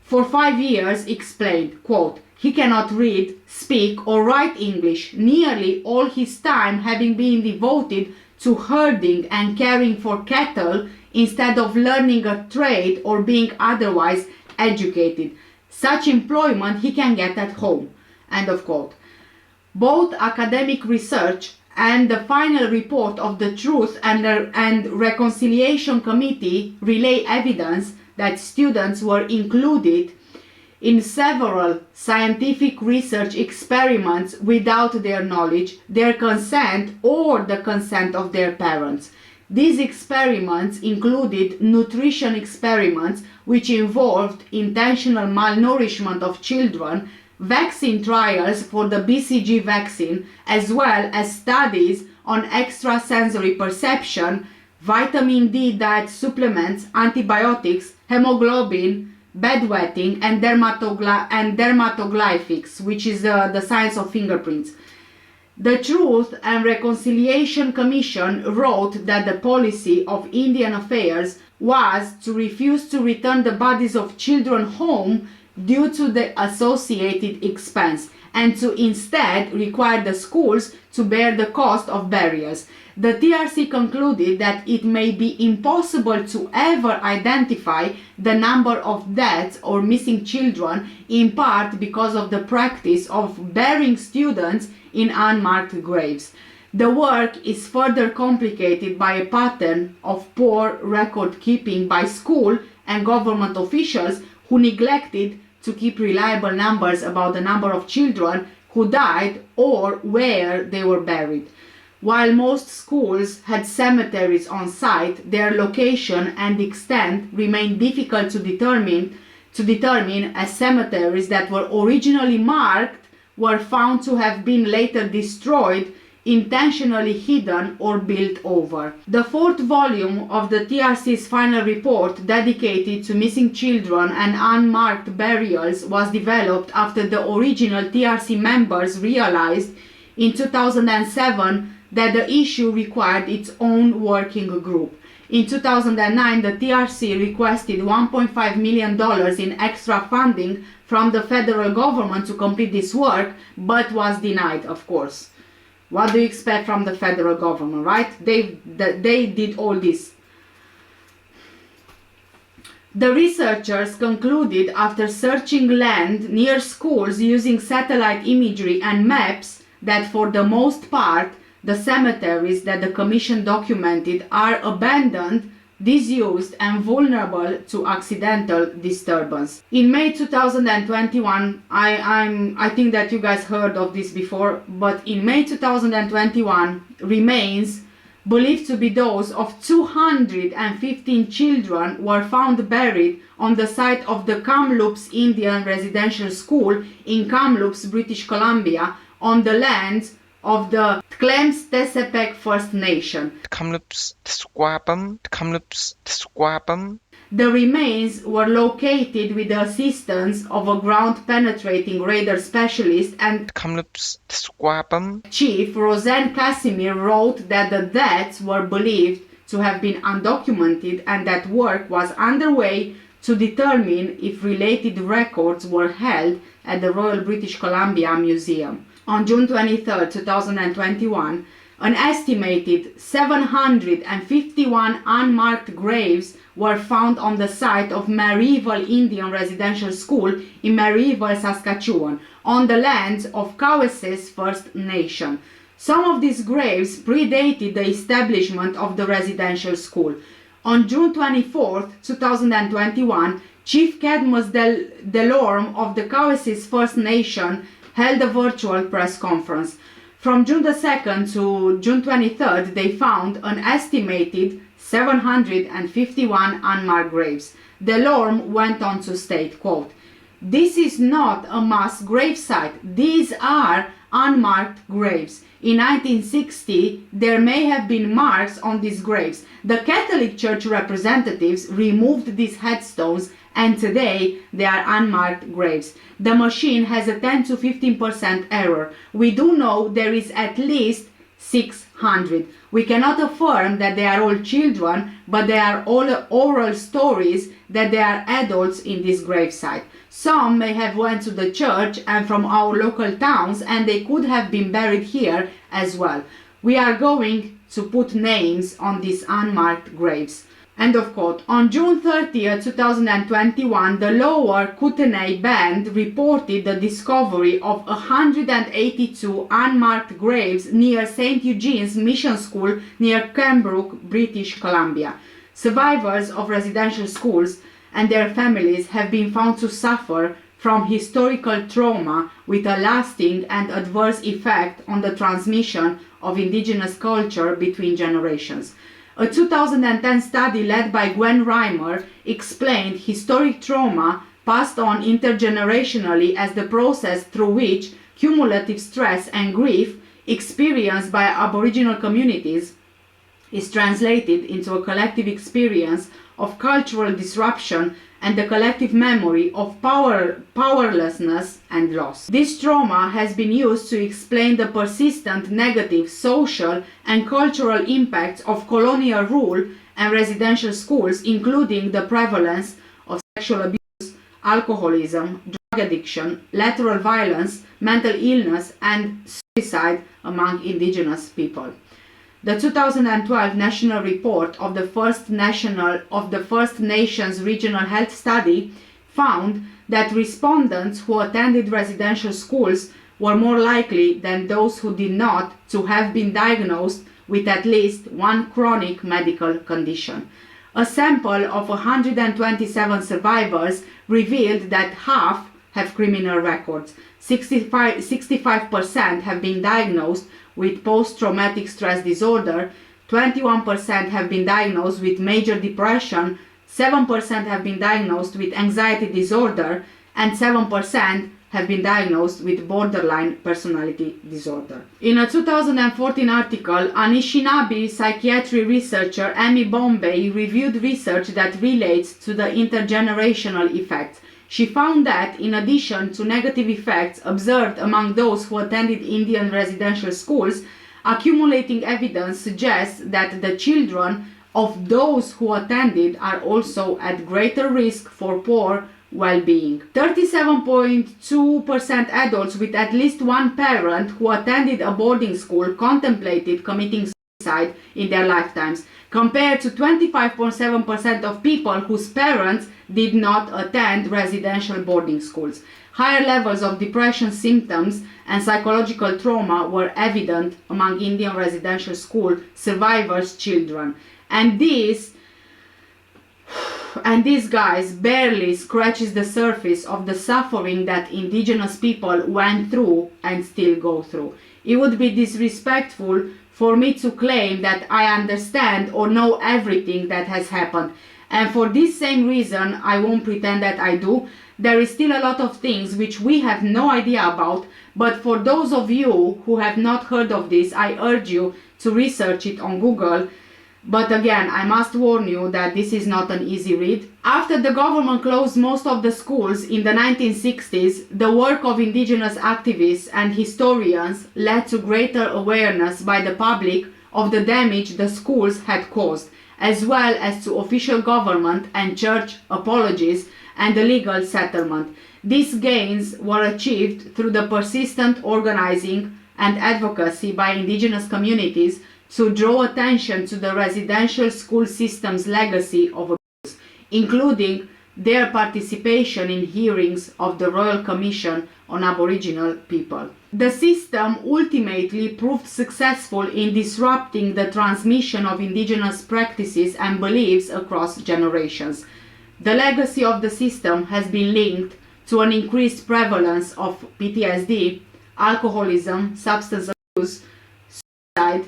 for 5 years explained, quote, "He cannot read, speak, or write English, nearly all his time having been devoted to herding and caring for cattle instead of learning a trade or being otherwise educated. Such employment he can get at home." End of quote. Both academic research and the final report of the Truth and Reconciliation Committee relay evidence that students were included in several scientific research experiments without their knowledge, their consent, or the consent of their parents. These experiments included nutrition experiments, which involved intentional malnourishment of children, vaccine trials for the BCG vaccine, as well as studies on extrasensory perception, vitamin D diet supplements, antibiotics, hemoglobin, bedwetting, and dermatoglyphics, which is the science of fingerprints. The Truth and Reconciliation Commission wrote that the policy of Indian Affairs was to refuse to return the bodies of children home due to the associated expense, and to instead require the schools to bear the cost of burials. The TRC concluded that it may be impossible to ever identify the number of deaths or missing children, in part because of the practice of burying students in unmarked graves. The work is further complicated by a pattern of poor record keeping by school and government officials who neglected to keep reliable numbers about the number of children who died or where they were buried. While most schools had cemeteries on site, their location and extent remained difficult to determine, as cemeteries that were originally marked were found to have been later destroyed, intentionally hidden, or built over. The fourth volume of the TRC's final report, dedicated to missing children and unmarked burials, was developed after the original TRC members realized in 2007 that the issue required its own working group. In 2009, the TRC requested $1.5 million in extra funding from the federal government to complete this work, but was denied, of course. What do you expect from the federal government, right? They did all this. The researchers concluded, after searching land near schools using satellite imagery and maps, that for the most part, the cemeteries that the commission documented are abandoned, disused and vulnerable to accidental disturbance. In May 2021, I think that you guys heard of this before, but in May 2021, remains believed to be those of 215 children were found buried on the site of the Kamloops Indian Residential School in Kamloops, British Columbia, on the lands of the Tlemctesepec First Nation. The remains were located with the assistance of a ground-penetrating radar specialist, and Chief Roseanne Casimir wrote that the deaths were believed to have been undocumented and that work was underway to determine if related records were held at the Royal British Columbia Museum. On June 23, 2021, an estimated 751 unmarked graves were found on the site of Maryville Indian Residential School in Maryville, Saskatchewan, on the lands of Cowessess First Nation. Some of these graves predated the establishment of the residential school. On June 24, 2021, Chief Cadmus Delorme of the Cowessess First Nation held a virtual press conference. From June 2nd to June 23rd, they found an estimated 751 unmarked graves. Delorme went on to state, quote, "This is not a mass gravesite. These are unmarked graves. In 1960, there may have been marks on these graves. The Catholic Church representatives removed these headstones, and today they are unmarked graves. The machine has a 10 to 15% error. We do know there is at least 600. We cannot affirm that they are all children, but they are all oral stories that they are adults in this gravesite. Some may have went to the church and from our local towns, and they could have been buried here as well. We are going to put names on these unmarked graves." End of quote. On June 30, 2021, the Lower Kootenay Band reported the discovery of 182 unmarked graves near St. Eugene's Mission School near Cranbrook, British Columbia. Survivors of residential schools and their families have been found to suffer from historical trauma with a lasting and adverse effect on the transmission of Indigenous culture between generations. A 2010 study led by Gwen Reimer explained historic trauma passed on intergenerationally as the process through which cumulative stress and grief experienced by Aboriginal communities is translated into a collective experience of cultural disruption and the collective memory of powerlessness and loss. This trauma has been used to explain the persistent negative social and cultural impacts of colonial rule and residential schools, including the prevalence of sexual abuse, alcoholism, drug addiction, lateral violence, mental illness, and suicide among Indigenous people. The 2012 National Report of the First Nations Regional Health Study found that respondents who attended residential schools were more likely than those who did not to have been diagnosed with at least one chronic medical condition. A sample of 127 survivors revealed that half have criminal records. 65% have been diagnosed with post-traumatic stress disorder, 21% have been diagnosed with major depression, 7% have been diagnosed with anxiety disorder, and 7% have been diagnosed with borderline personality disorder. In a 2014 article, Anishinaabe psychiatry researcher Amy Bombay reviewed research that relates to the intergenerational effects. She found that, in addition to negative effects observed among those who attended Indian residential schools, accumulating evidence suggests that the children of those who attended are also at greater risk for poor well-being. 37.2% adults with at least one parent who attended a boarding school contemplated committing suicide in their lifetimes, compared to 25.7% of people whose parents did not attend residential boarding schools. Higher levels of depression symptoms and psychological trauma were evident among Indian residential school survivors' children. And this, guys, barely scratches the surface of the suffering that Indigenous people went through and still go through. It would be disrespectful for me to claim that I understand or know everything that has happened. And for this same reason, I won't pretend that I do. There is still a lot of things which we have no idea about, but for those of you who have not heard of this, I urge you to research it on Google. But again, I must warn you that this is not an easy read. After the government closed most of the schools in the 1960s, the work of Indigenous activists and historians led to greater awareness by the public of the damage the schools had caused, as well as to official government and church apologies and the legal settlement. These gains were achieved through the persistent organizing and advocacy by Indigenous communities to draw attention to the residential school system's legacy of abuse, including their participation in hearings of the Royal Commission on Aboriginal People. The system ultimately proved successful in disrupting the transmission of Indigenous practices and beliefs across generations. The legacy of the system has been linked to an increased prevalence of PTSD, alcoholism, substance abuse, suicide,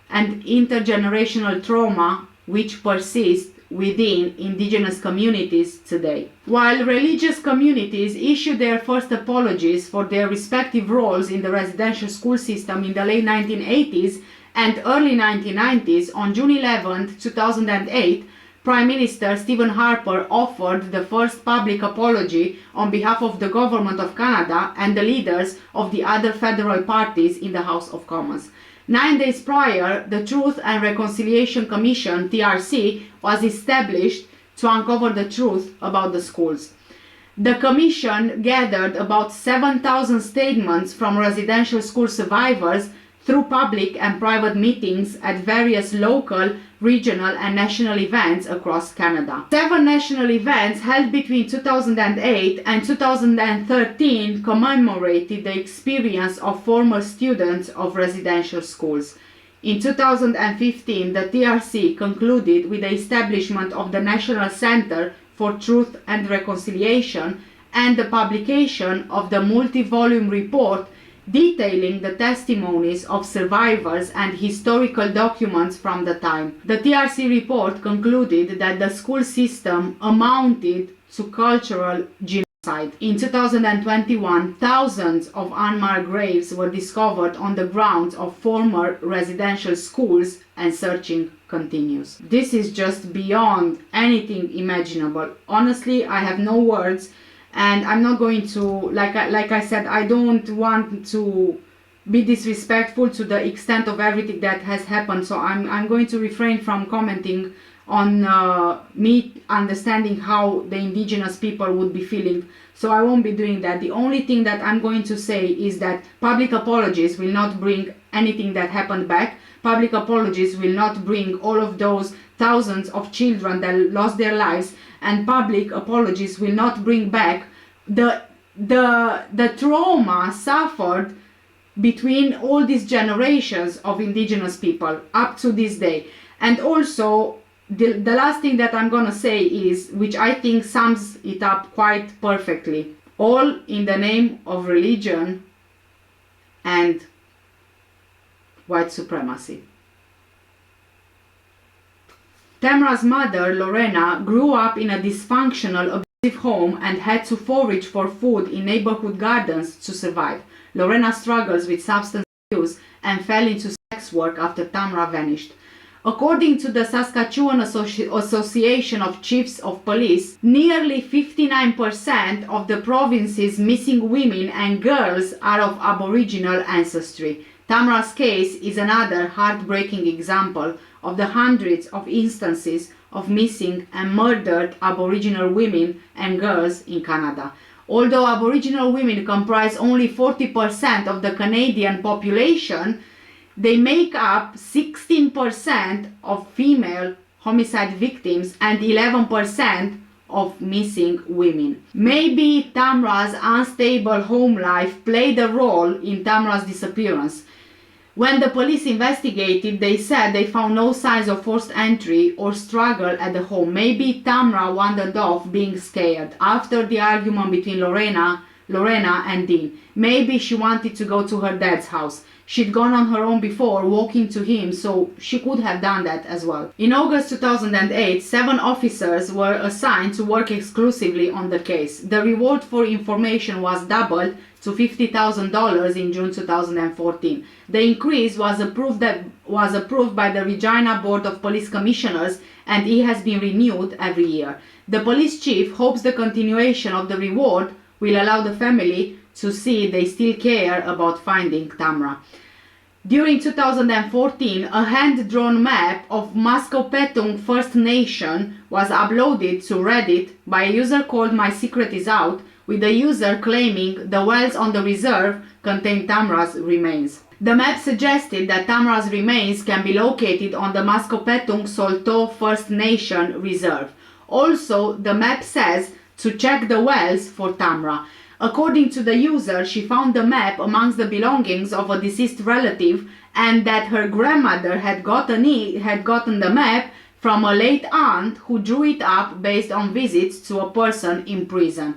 and intergenerational trauma which persist within Indigenous communities today. While religious communities issued their first apologies for their respective roles in the residential school system in the late 1980s and early 1990s, on June 11, 2008, Prime Minister Stephen Harper offered the first public apology on behalf of the Government of Canada and the leaders of the other federal parties in the House of Commons. 9 days prior, the Truth and Reconciliation Commission, TRC, was established to uncover the truth about the schools. The commission gathered about 7,000 statements from residential school survivors through public and private meetings at various local, regional and national events across Canada. 7 national events held between 2008 and 2013 commemorated the experience of former students of residential schools. In 2015, the TRC concluded with the establishment of the National Center for Truth and Reconciliation and the publication of the multi-volume report detailing the testimonies of survivors and historical documents from the time. The TRC report concluded that the school system amounted to cultural genocide. In 2021, thousands of unmarked graves were discovered on the grounds of former residential schools, and searching continues. This is just beyond anything imaginable. Honestly, I have no words. And I'm not going to, like I said, I don't want to be disrespectful to the extent of everything that has happened. So I'm going to refrain from commenting on me understanding how the Indigenous people would be feeling. So I won't be doing that. The only thing that I'm going to say is that public apologies will not bring anything that happened back. Public apologies will not bring all of those thousands of children that lost their lives, and public apologies will not bring back the trauma suffered between all these generations of Indigenous people up to this day. And also, the last thing that I'm gonna say is, which I think sums it up quite perfectly, all in the name of religion and white supremacy. Tamra's mother, Lorena, grew up in a dysfunctional, abusive home and had to forage for food in neighborhood gardens to survive. Lorena struggles with substance abuse and fell into sex work after Tamra vanished. According to the Saskatchewan Association of Chiefs of Police, nearly 59% of the province's missing women and girls are of Aboriginal ancestry. Tamra's case is another heartbreaking example of the hundreds of instances of missing and murdered Aboriginal women and girls in Canada. Although Aboriginal women comprise only 40% of the Canadian population, they make up 16% of female homicide victims and 11% of missing women. Maybe Tamra's unstable home life played a role in Tamra's disappearance. When the police investigated, they said they found no signs of forced entry or struggle at the home. Maybe Tamra wandered off being scared after the argument between Lorena and Dean. Maybe she wanted to go to her dad's house. She'd gone on her own before, walking to him, so she could have done that as well. In August 2008, 7 officers were assigned to work exclusively on the case. The reward for information was doubled to $50,000 in June 2014. The increase was approved by the Regina Board of Police Commissioners, and it has been renewed every year. The police chief hopes the continuation of the reward will allow the family to see they still care about finding Tamra. During 2014, a hand-drawn map of Muscopetung First Nation was uploaded to Reddit by a user called My Secret Is Out, with the user claiming the wells on the reserve contain Tamra's remains. The map suggested that Tamra's remains can be located on the Muscopetung Solto First Nation Reserve. Also, the map says to check the wells for Tamra. According to the user, she found the map amongst the belongings of a deceased relative, and that her grandmother had gotten the map from a late aunt who drew it up based on visits to a person in prison.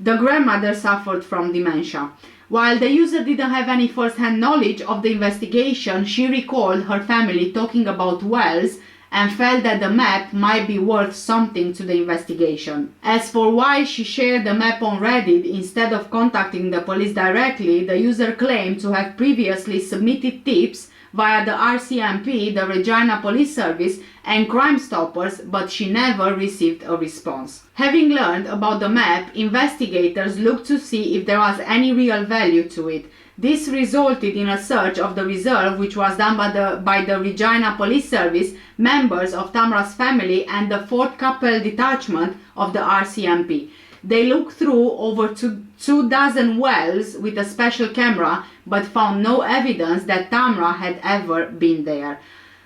The grandmother suffered from dementia. While the user didn't have any first-hand knowledge of the investigation, she recalled her family talking about wells and felt that the map might be worth something to the investigation. As for why she shared the map on Reddit instead of contacting the police directly, the user claimed to have previously submitted tips via the RCMP, the Regina Police Service, and Crime Stoppers, but she never received a response. Having learned about the map, investigators looked to see if there was any real value to it. This resulted in a search of the reserve, which was done by the Regina Police Service, members of Tamra's family, and the 4th Capel Detachment of the RCMP. They looked through over 24 wells with a special camera, but found no evidence that Tamra had ever been there.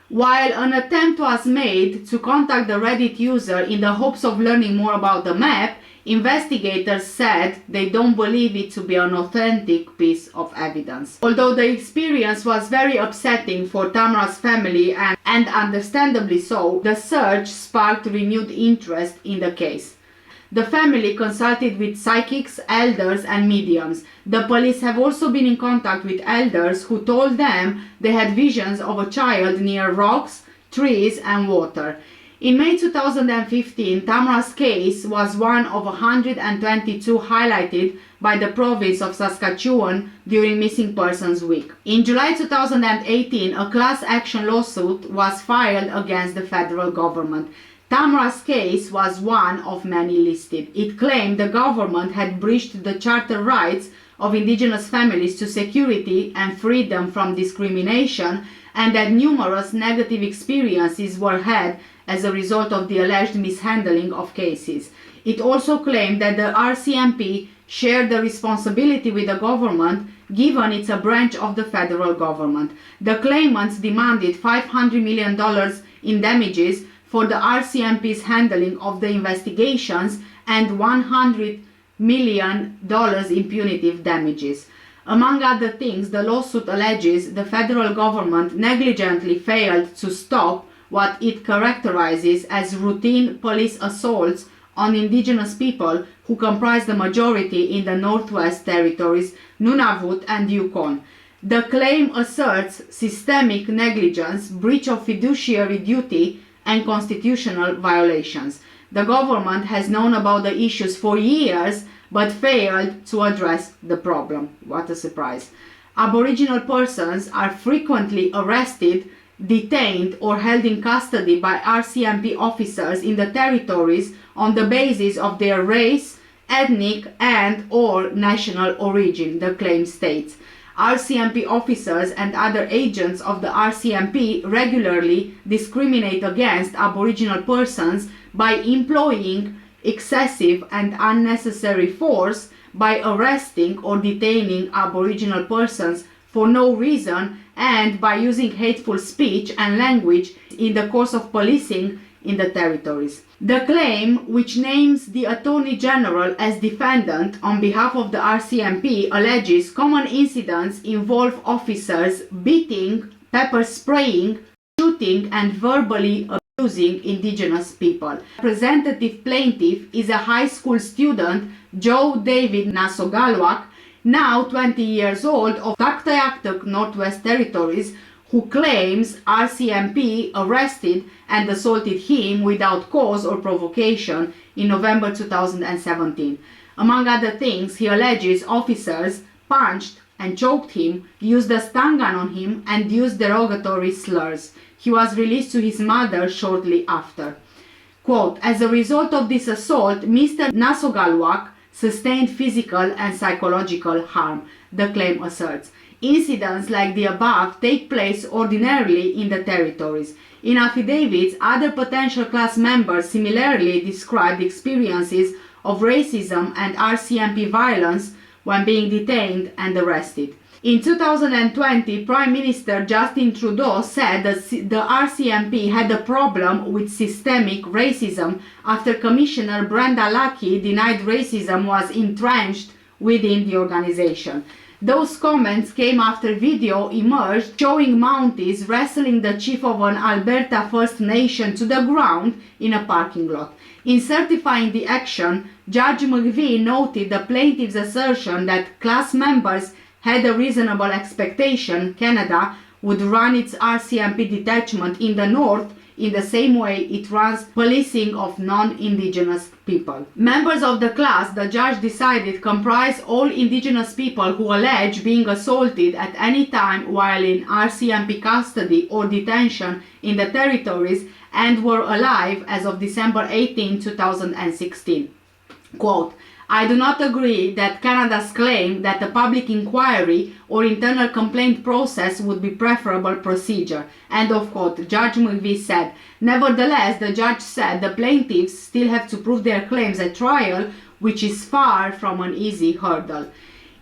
While an attempt was made to contact the Reddit user in the hopes of learning more about the map, investigators said they don't believe it to be an authentic piece of evidence. Although the experience was very upsetting for Tamra's family and understandably so, the search sparked renewed interest in the case. The family consulted with psychics, elders, and mediums. The police have also been in contact with elders who told them they had visions of a child near rocks, trees, and water. In May 2015, Tamra's case was one of 122 highlighted by the province of Saskatchewan during Missing Persons Week. In July 2018, a class action lawsuit was filed against the federal government. Tamra's case was one of many listed. It claimed the government had breached the charter rights of Indigenous families to security and freedom from discrimination, and that numerous negative experiences were had as a result of the alleged mishandling of cases. It also claimed that the RCMP shared the responsibility with the government, given it's a branch of the federal government. The claimants demanded $500 million in damages for the RCMP's handling of the investigations and $100 million in punitive damages. Among other things, the lawsuit alleges the federal government negligently failed to stop what it characterizes as routine police assaults on Indigenous people who comprise the majority in the Northwest Territories, Nunavut, and Yukon. The claim asserts systemic negligence, breach of fiduciary duty, and constitutional violations. The government has known about the issues for years, but failed to address the problem. What a surprise. Aboriginal persons are frequently arrested, detained, or held in custody by RCMP officers in the territories on the basis of their race, ethnic, and/or national origin, the claim states. RCMP officers and other agents of the RCMP regularly discriminate against Aboriginal persons by employing excessive and unnecessary force, by arresting or detaining Aboriginal persons for no reason, and by using hateful speech and language in the course of policing in the territories. The claim, which names the Attorney General as defendant on behalf of the RCMP, alleges common incidents involve officers beating, pepper spraying, shooting and verbally abusing Indigenous people. Representative plaintiff is a high school student, Joe David Nasogalwak, now 20 years old, of Tuktoyaktuk Northwest Territories, who claims RCMP arrested and assaulted him without cause or provocation in November 2017. Among other things, he alleges officers punched and choked him, used a stun gun on him, and used derogatory slurs. He was released to his mother shortly after. Quote, as a result of this assault, Mr. Nasogalwak sustained physical and psychological harm, the claim asserts. Incidents like the above take place ordinarily in the territories. In affidavits, other potential class members similarly described experiences of racism and RCMP violence when being detained and arrested. In 2020, Prime Minister Justin Trudeau said that the RCMP had a problem with systemic racism after Commissioner Brenda Lucki denied racism was entrenched within the organization. Those comments came after video emerged showing Mounties wrestling the chief of an Alberta First Nation to the ground in a parking lot. In certifying the action, Judge McVie noted the plaintiff's assertion that class members had a reasonable expectation Canada would run its RCMP detachment in the north in the same way it runs policing of non-Indigenous people. Members of the class, the judge decided, comprise all Indigenous people who allege being assaulted at any time while in RCMP custody or detention in the territories and were alive as of December 18, 2016. Quote, I do not agree that Canada's claim that a public inquiry or internal complaint process would be preferable procedure. End of quote, Judge McVie said. Nevertheless, the judge said the plaintiffs still have to prove their claims at trial, which is far from an easy hurdle.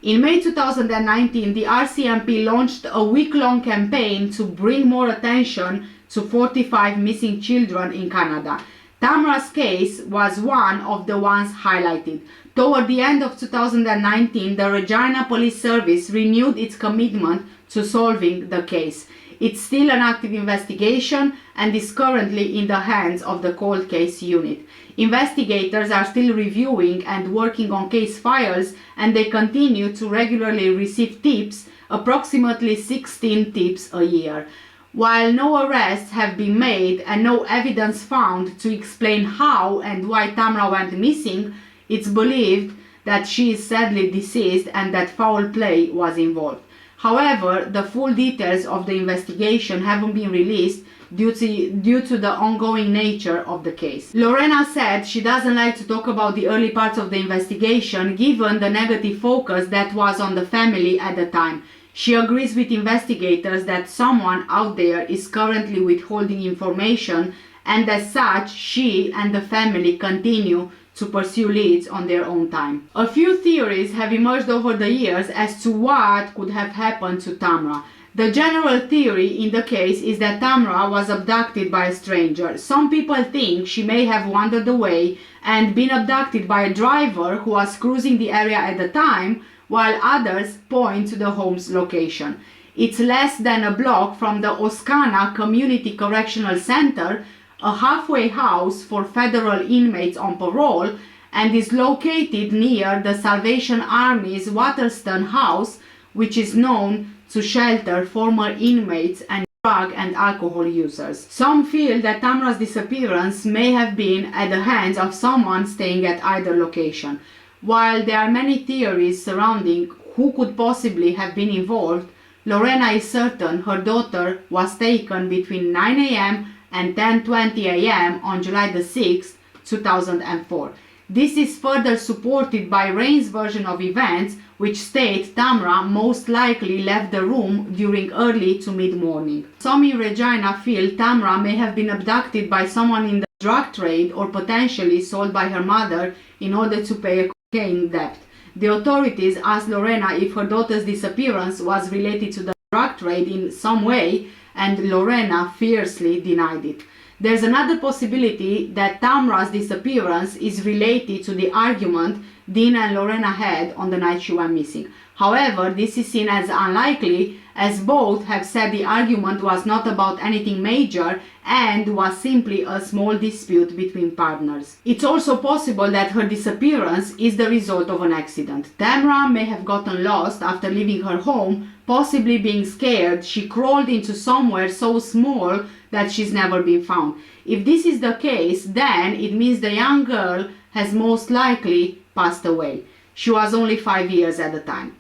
In May 2019, the RCMP launched a week-long campaign to bring more attention to 45 missing children in Canada. Tamra's case was one of the ones highlighted. Toward the end of 2019, the Regina Police Service renewed its commitment to solving the case. It's still an active investigation and is currently in the hands of the Cold Case Unit. Investigators are still reviewing and working on case files, and they continue to regularly receive tips, approximately 16 tips a year. While no arrests have been made and no evidence found to explain how and why Tamra went missing, it's believed that she is sadly deceased and that foul play was involved. However, the full details of the investigation haven't been released due to the ongoing nature of the case. Lorena said she doesn't like to talk about the early parts of the investigation given the negative focus that was on the family at the time. She agrees with investigators that someone out there is currently withholding information, and as such, she and the family continue to pursue leads on their own time. A few theories have emerged over the years as to what could have happened to Tamra. The general theory in the case is that Tamra was abducted by a stranger. Some people think she may have wandered away and been abducted by a driver who was cruising the area at the time, while others point to the home's location. It's less than a block from the Oscana Community Correctional Center, a halfway house for federal inmates on parole, and is located near the Salvation Army's Waterston House, which is known to shelter former inmates and drug and alcohol users. Some feel that Tamra's disappearance may have been at the hands of someone staying at either location. While there are many theories surrounding who could possibly have been involved, Lorena is certain her daughter was taken between 9 a.m. and 10:20 a.m. on July the 6th, 2004. This is further supported by Rain's version of events, which state Tamra most likely left the room during early to mid-morning. Some in Regina feel Tamra may have been abducted by someone in the drug trade or potentially sold by her mother in order to pay a cocaine debt. The authorities asked Lorena if her daughter's disappearance was related to the drug trade in some way, and Lorena fiercely denied it. There's another possibility that Tamra's disappearance is related to the argument Dean and Lorena had on the night she went missing. However, this is seen as unlikely, as both have said the argument was not about anything major and was simply a small dispute between partners. It's also possible that her disappearance is the result of an accident. Tamra may have gotten lost after leaving her home, possibly being scared. She crawled into somewhere so small that she's never been found. If this is the case, then it means the young girl has most likely passed away. She was only 5 years at the time.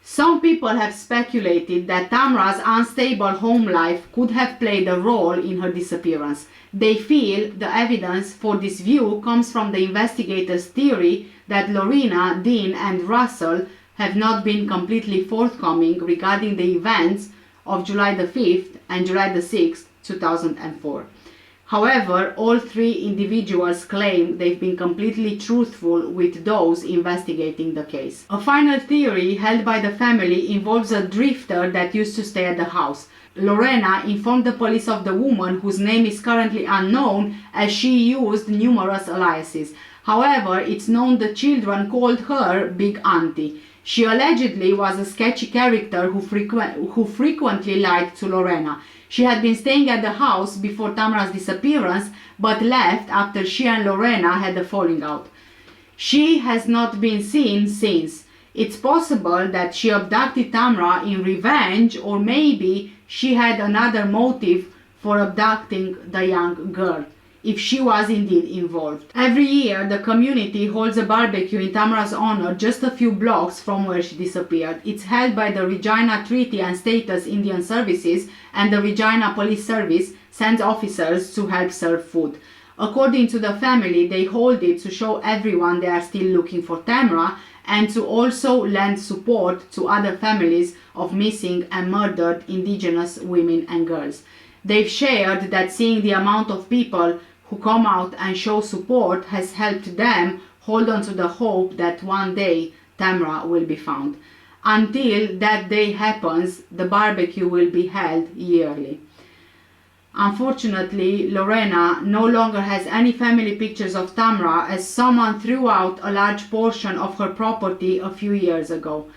Some people have speculated that Tamra's unstable home life could have played a role in her disappearance. They feel the evidence for this view comes from the investigators' theory that Lorena, Dean and Russell have not been completely forthcoming regarding the events of July the 5th and July the 6th, 2004. However, all three individuals claim they've been completely truthful with those investigating the case. A final theory held by the family involves a drifter that used to stay at the house. Lorena informed the police of the woman, whose name is currently unknown, as she used numerous aliases. However, it's known the children called her Big Auntie. She allegedly was a sketchy character who frequently lied to Lorena. She had been staying at the house before Tamra's disappearance, but left after she and Lorena had a falling out. She has not been seen since. It's possible that she abducted Tamra in revenge, or maybe she had another motive for abducting the young girl, if she was indeed involved. Every year, the community holds a barbecue in Tamra's honor just a few blocks from where she disappeared. It's held by the Regina Treaty and Status Indian Services, and the Regina Police Service sends officers to help serve food. According to the family, they hold it to show everyone they are still looking for Tamra, and to also lend support to other families of missing and murdered Indigenous women and girls. They've shared that seeing the amount of people who come out and show support has helped them hold on to the hope that one day Tamra will be found. Until that day happens, the barbecue will be held yearly. Unfortunately, Lorena no longer has any family pictures of Tamra, as someone threw out a large portion of her property a few years ago.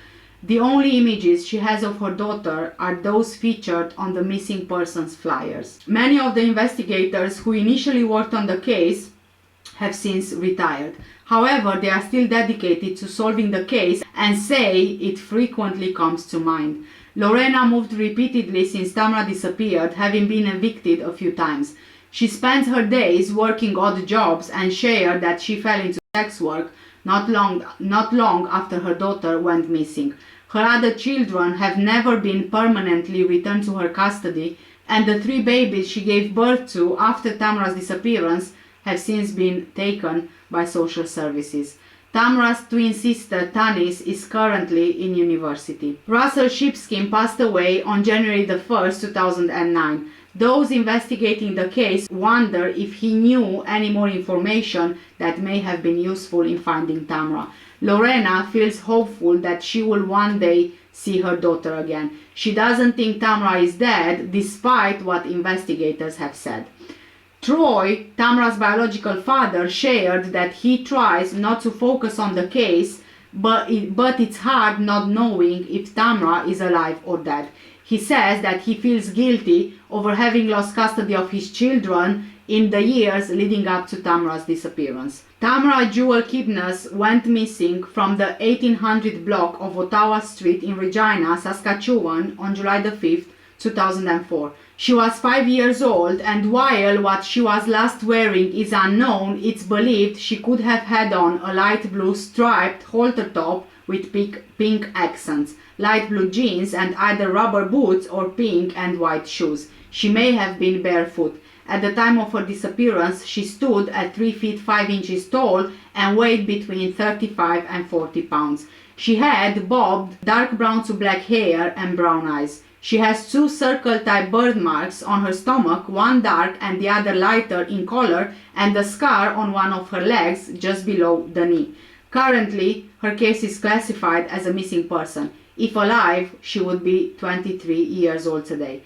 The only images she has of her daughter are those featured on the missing persons flyers. Many of the investigators who initially worked on the case have since retired. However, they are still dedicated to solving the case and say it frequently comes to mind. Lorena moved repeatedly since Tamra disappeared, having been evicted a few times. She spent her days working odd jobs and shared that she fell into sex work not long after her daughter went missing. Her other children have never been permanently returned to her custody, and the 3 babies she gave birth to after Tamra's disappearance have since been taken by social services. Tamra's twin sister Tannis is currently in university. Russell Sheepskin passed away on January the 1st, 2009. Those investigating the case wonder if he knew any more information that may have been useful in finding Tamra. Lorena feels hopeful that she will one day see her daughter again. She doesn't think Tamra is dead, despite what investigators have said. Troy, Tamra's biological father, shared that he tries not to focus on the case, but it's hard not knowing if Tamra is alive or dead. He says that he feels guilty over having lost custody of his children in the years leading up to Tamra's disappearance. Tamra Jewel Keepness went missing from the 1800 block of Ottawa Street in Regina, Saskatchewan on July the 5th, 2004. She was 5 years old, and while what she was last wearing is unknown, it's believed she could have had on a light blue striped halter top with pink accents, light blue jeans and either rubber boots or pink and white shoes. She may have been barefoot. At the time of her disappearance, she stood at 3 feet 5 inches tall and weighed between 35 and 40 pounds. She had bobbed dark brown to black hair and brown eyes. She has 2 circle-type birthmarks on her stomach, one dark and the other lighter in color, and a scar on one of her legs just below the knee. Currently, her case is classified as a missing person. If alive, she would be 23 years old today.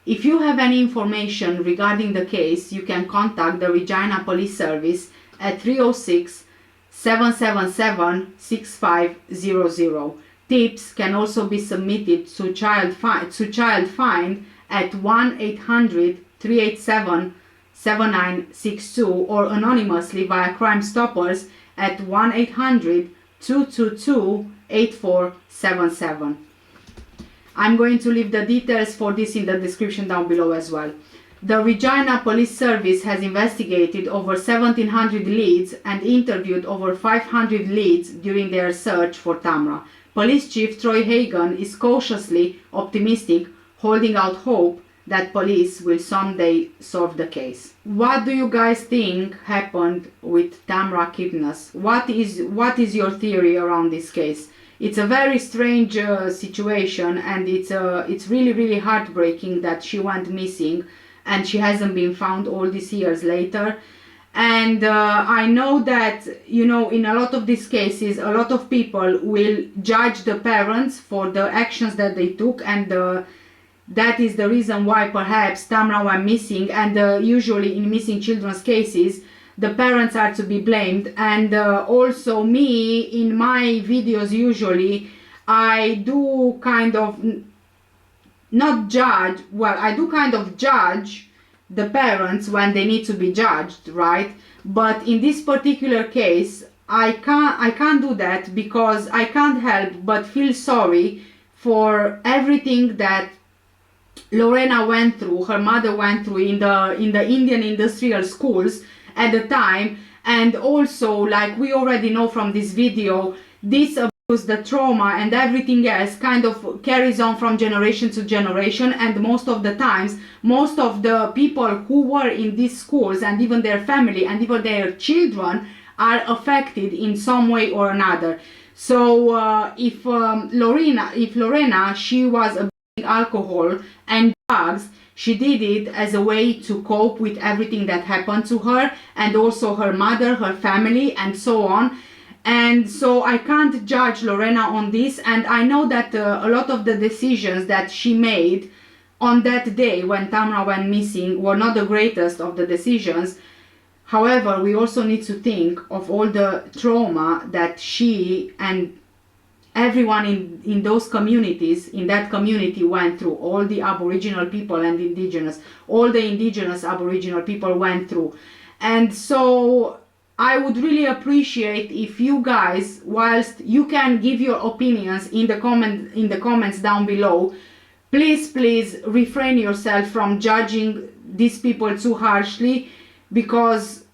If you have any information regarding the case, you can contact the Regina Police Service at 306-777-6500. Tips can also be submitted to Child Find at 1-800-387-7962 or anonymously via Crime Stoppers at 1-800-222-8477. I'm going to leave the details for this in the description down below as well. The Regina Police Service has investigated over 1,700 leads and interviewed over 500 leads during their search for Tamra. Police Chief Troy Hagan is cautiously optimistic, holding out hope that police will someday solve the case. What do you guys think happened with Tamra Keepness? What is your theory around this case? It's a very strange situation, and it's really heartbreaking that she went missing and she hasn't been found all these years later. And I know that, you know, in a lot of these cases, a lot of people will judge the parents for the actions that they took, and that is the reason why perhaps Tamra went missing. And usually in missing children's cases, the parents are to be blamed. And also me, in my videos, usually I do kind of not judge, well, I do kind of judge the parents when they need to be judged, right? But in this particular case, I can't do that, because I can't help but feel sorry for everything that Lorena went through, her mother went through in the Indian industrial schools at the time. And also, like we already know from this video, this abuse, the trauma and everything else kind of carries on from generation to generation, and most of the times, most of the people who were in these schools and even their family and even their children are affected in some way or another. So if Lorena, she was abusing alcohol and drugs, she did it as a way to cope with everything that happened to her, and also her mother, her family, and so on. And so I can't judge Lorena on this, and I know that a lot of the decisions that she made on that day when Tamra went missing were not the greatest of the decisions. However, we also need to think of all the trauma that she and everyone in those communities, in that community, went through. All the Aboriginal people and Indigenous, all the Indigenous Aboriginal people went through. And so I would really appreciate if you guys, whilst you can give your opinions in the comments down below, please refrain yourself from judging these people too harshly, because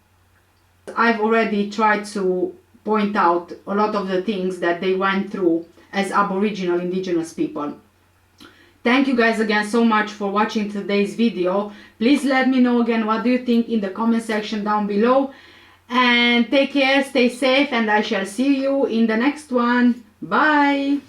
I've already tried to point out a lot of the things that they went through as Aboriginal Indigenous people. Thank you guys again so much for watching today's video. Please let me know again what do you think in the comment section down below. And take care, stay safe, and I shall see you in the next one. Bye!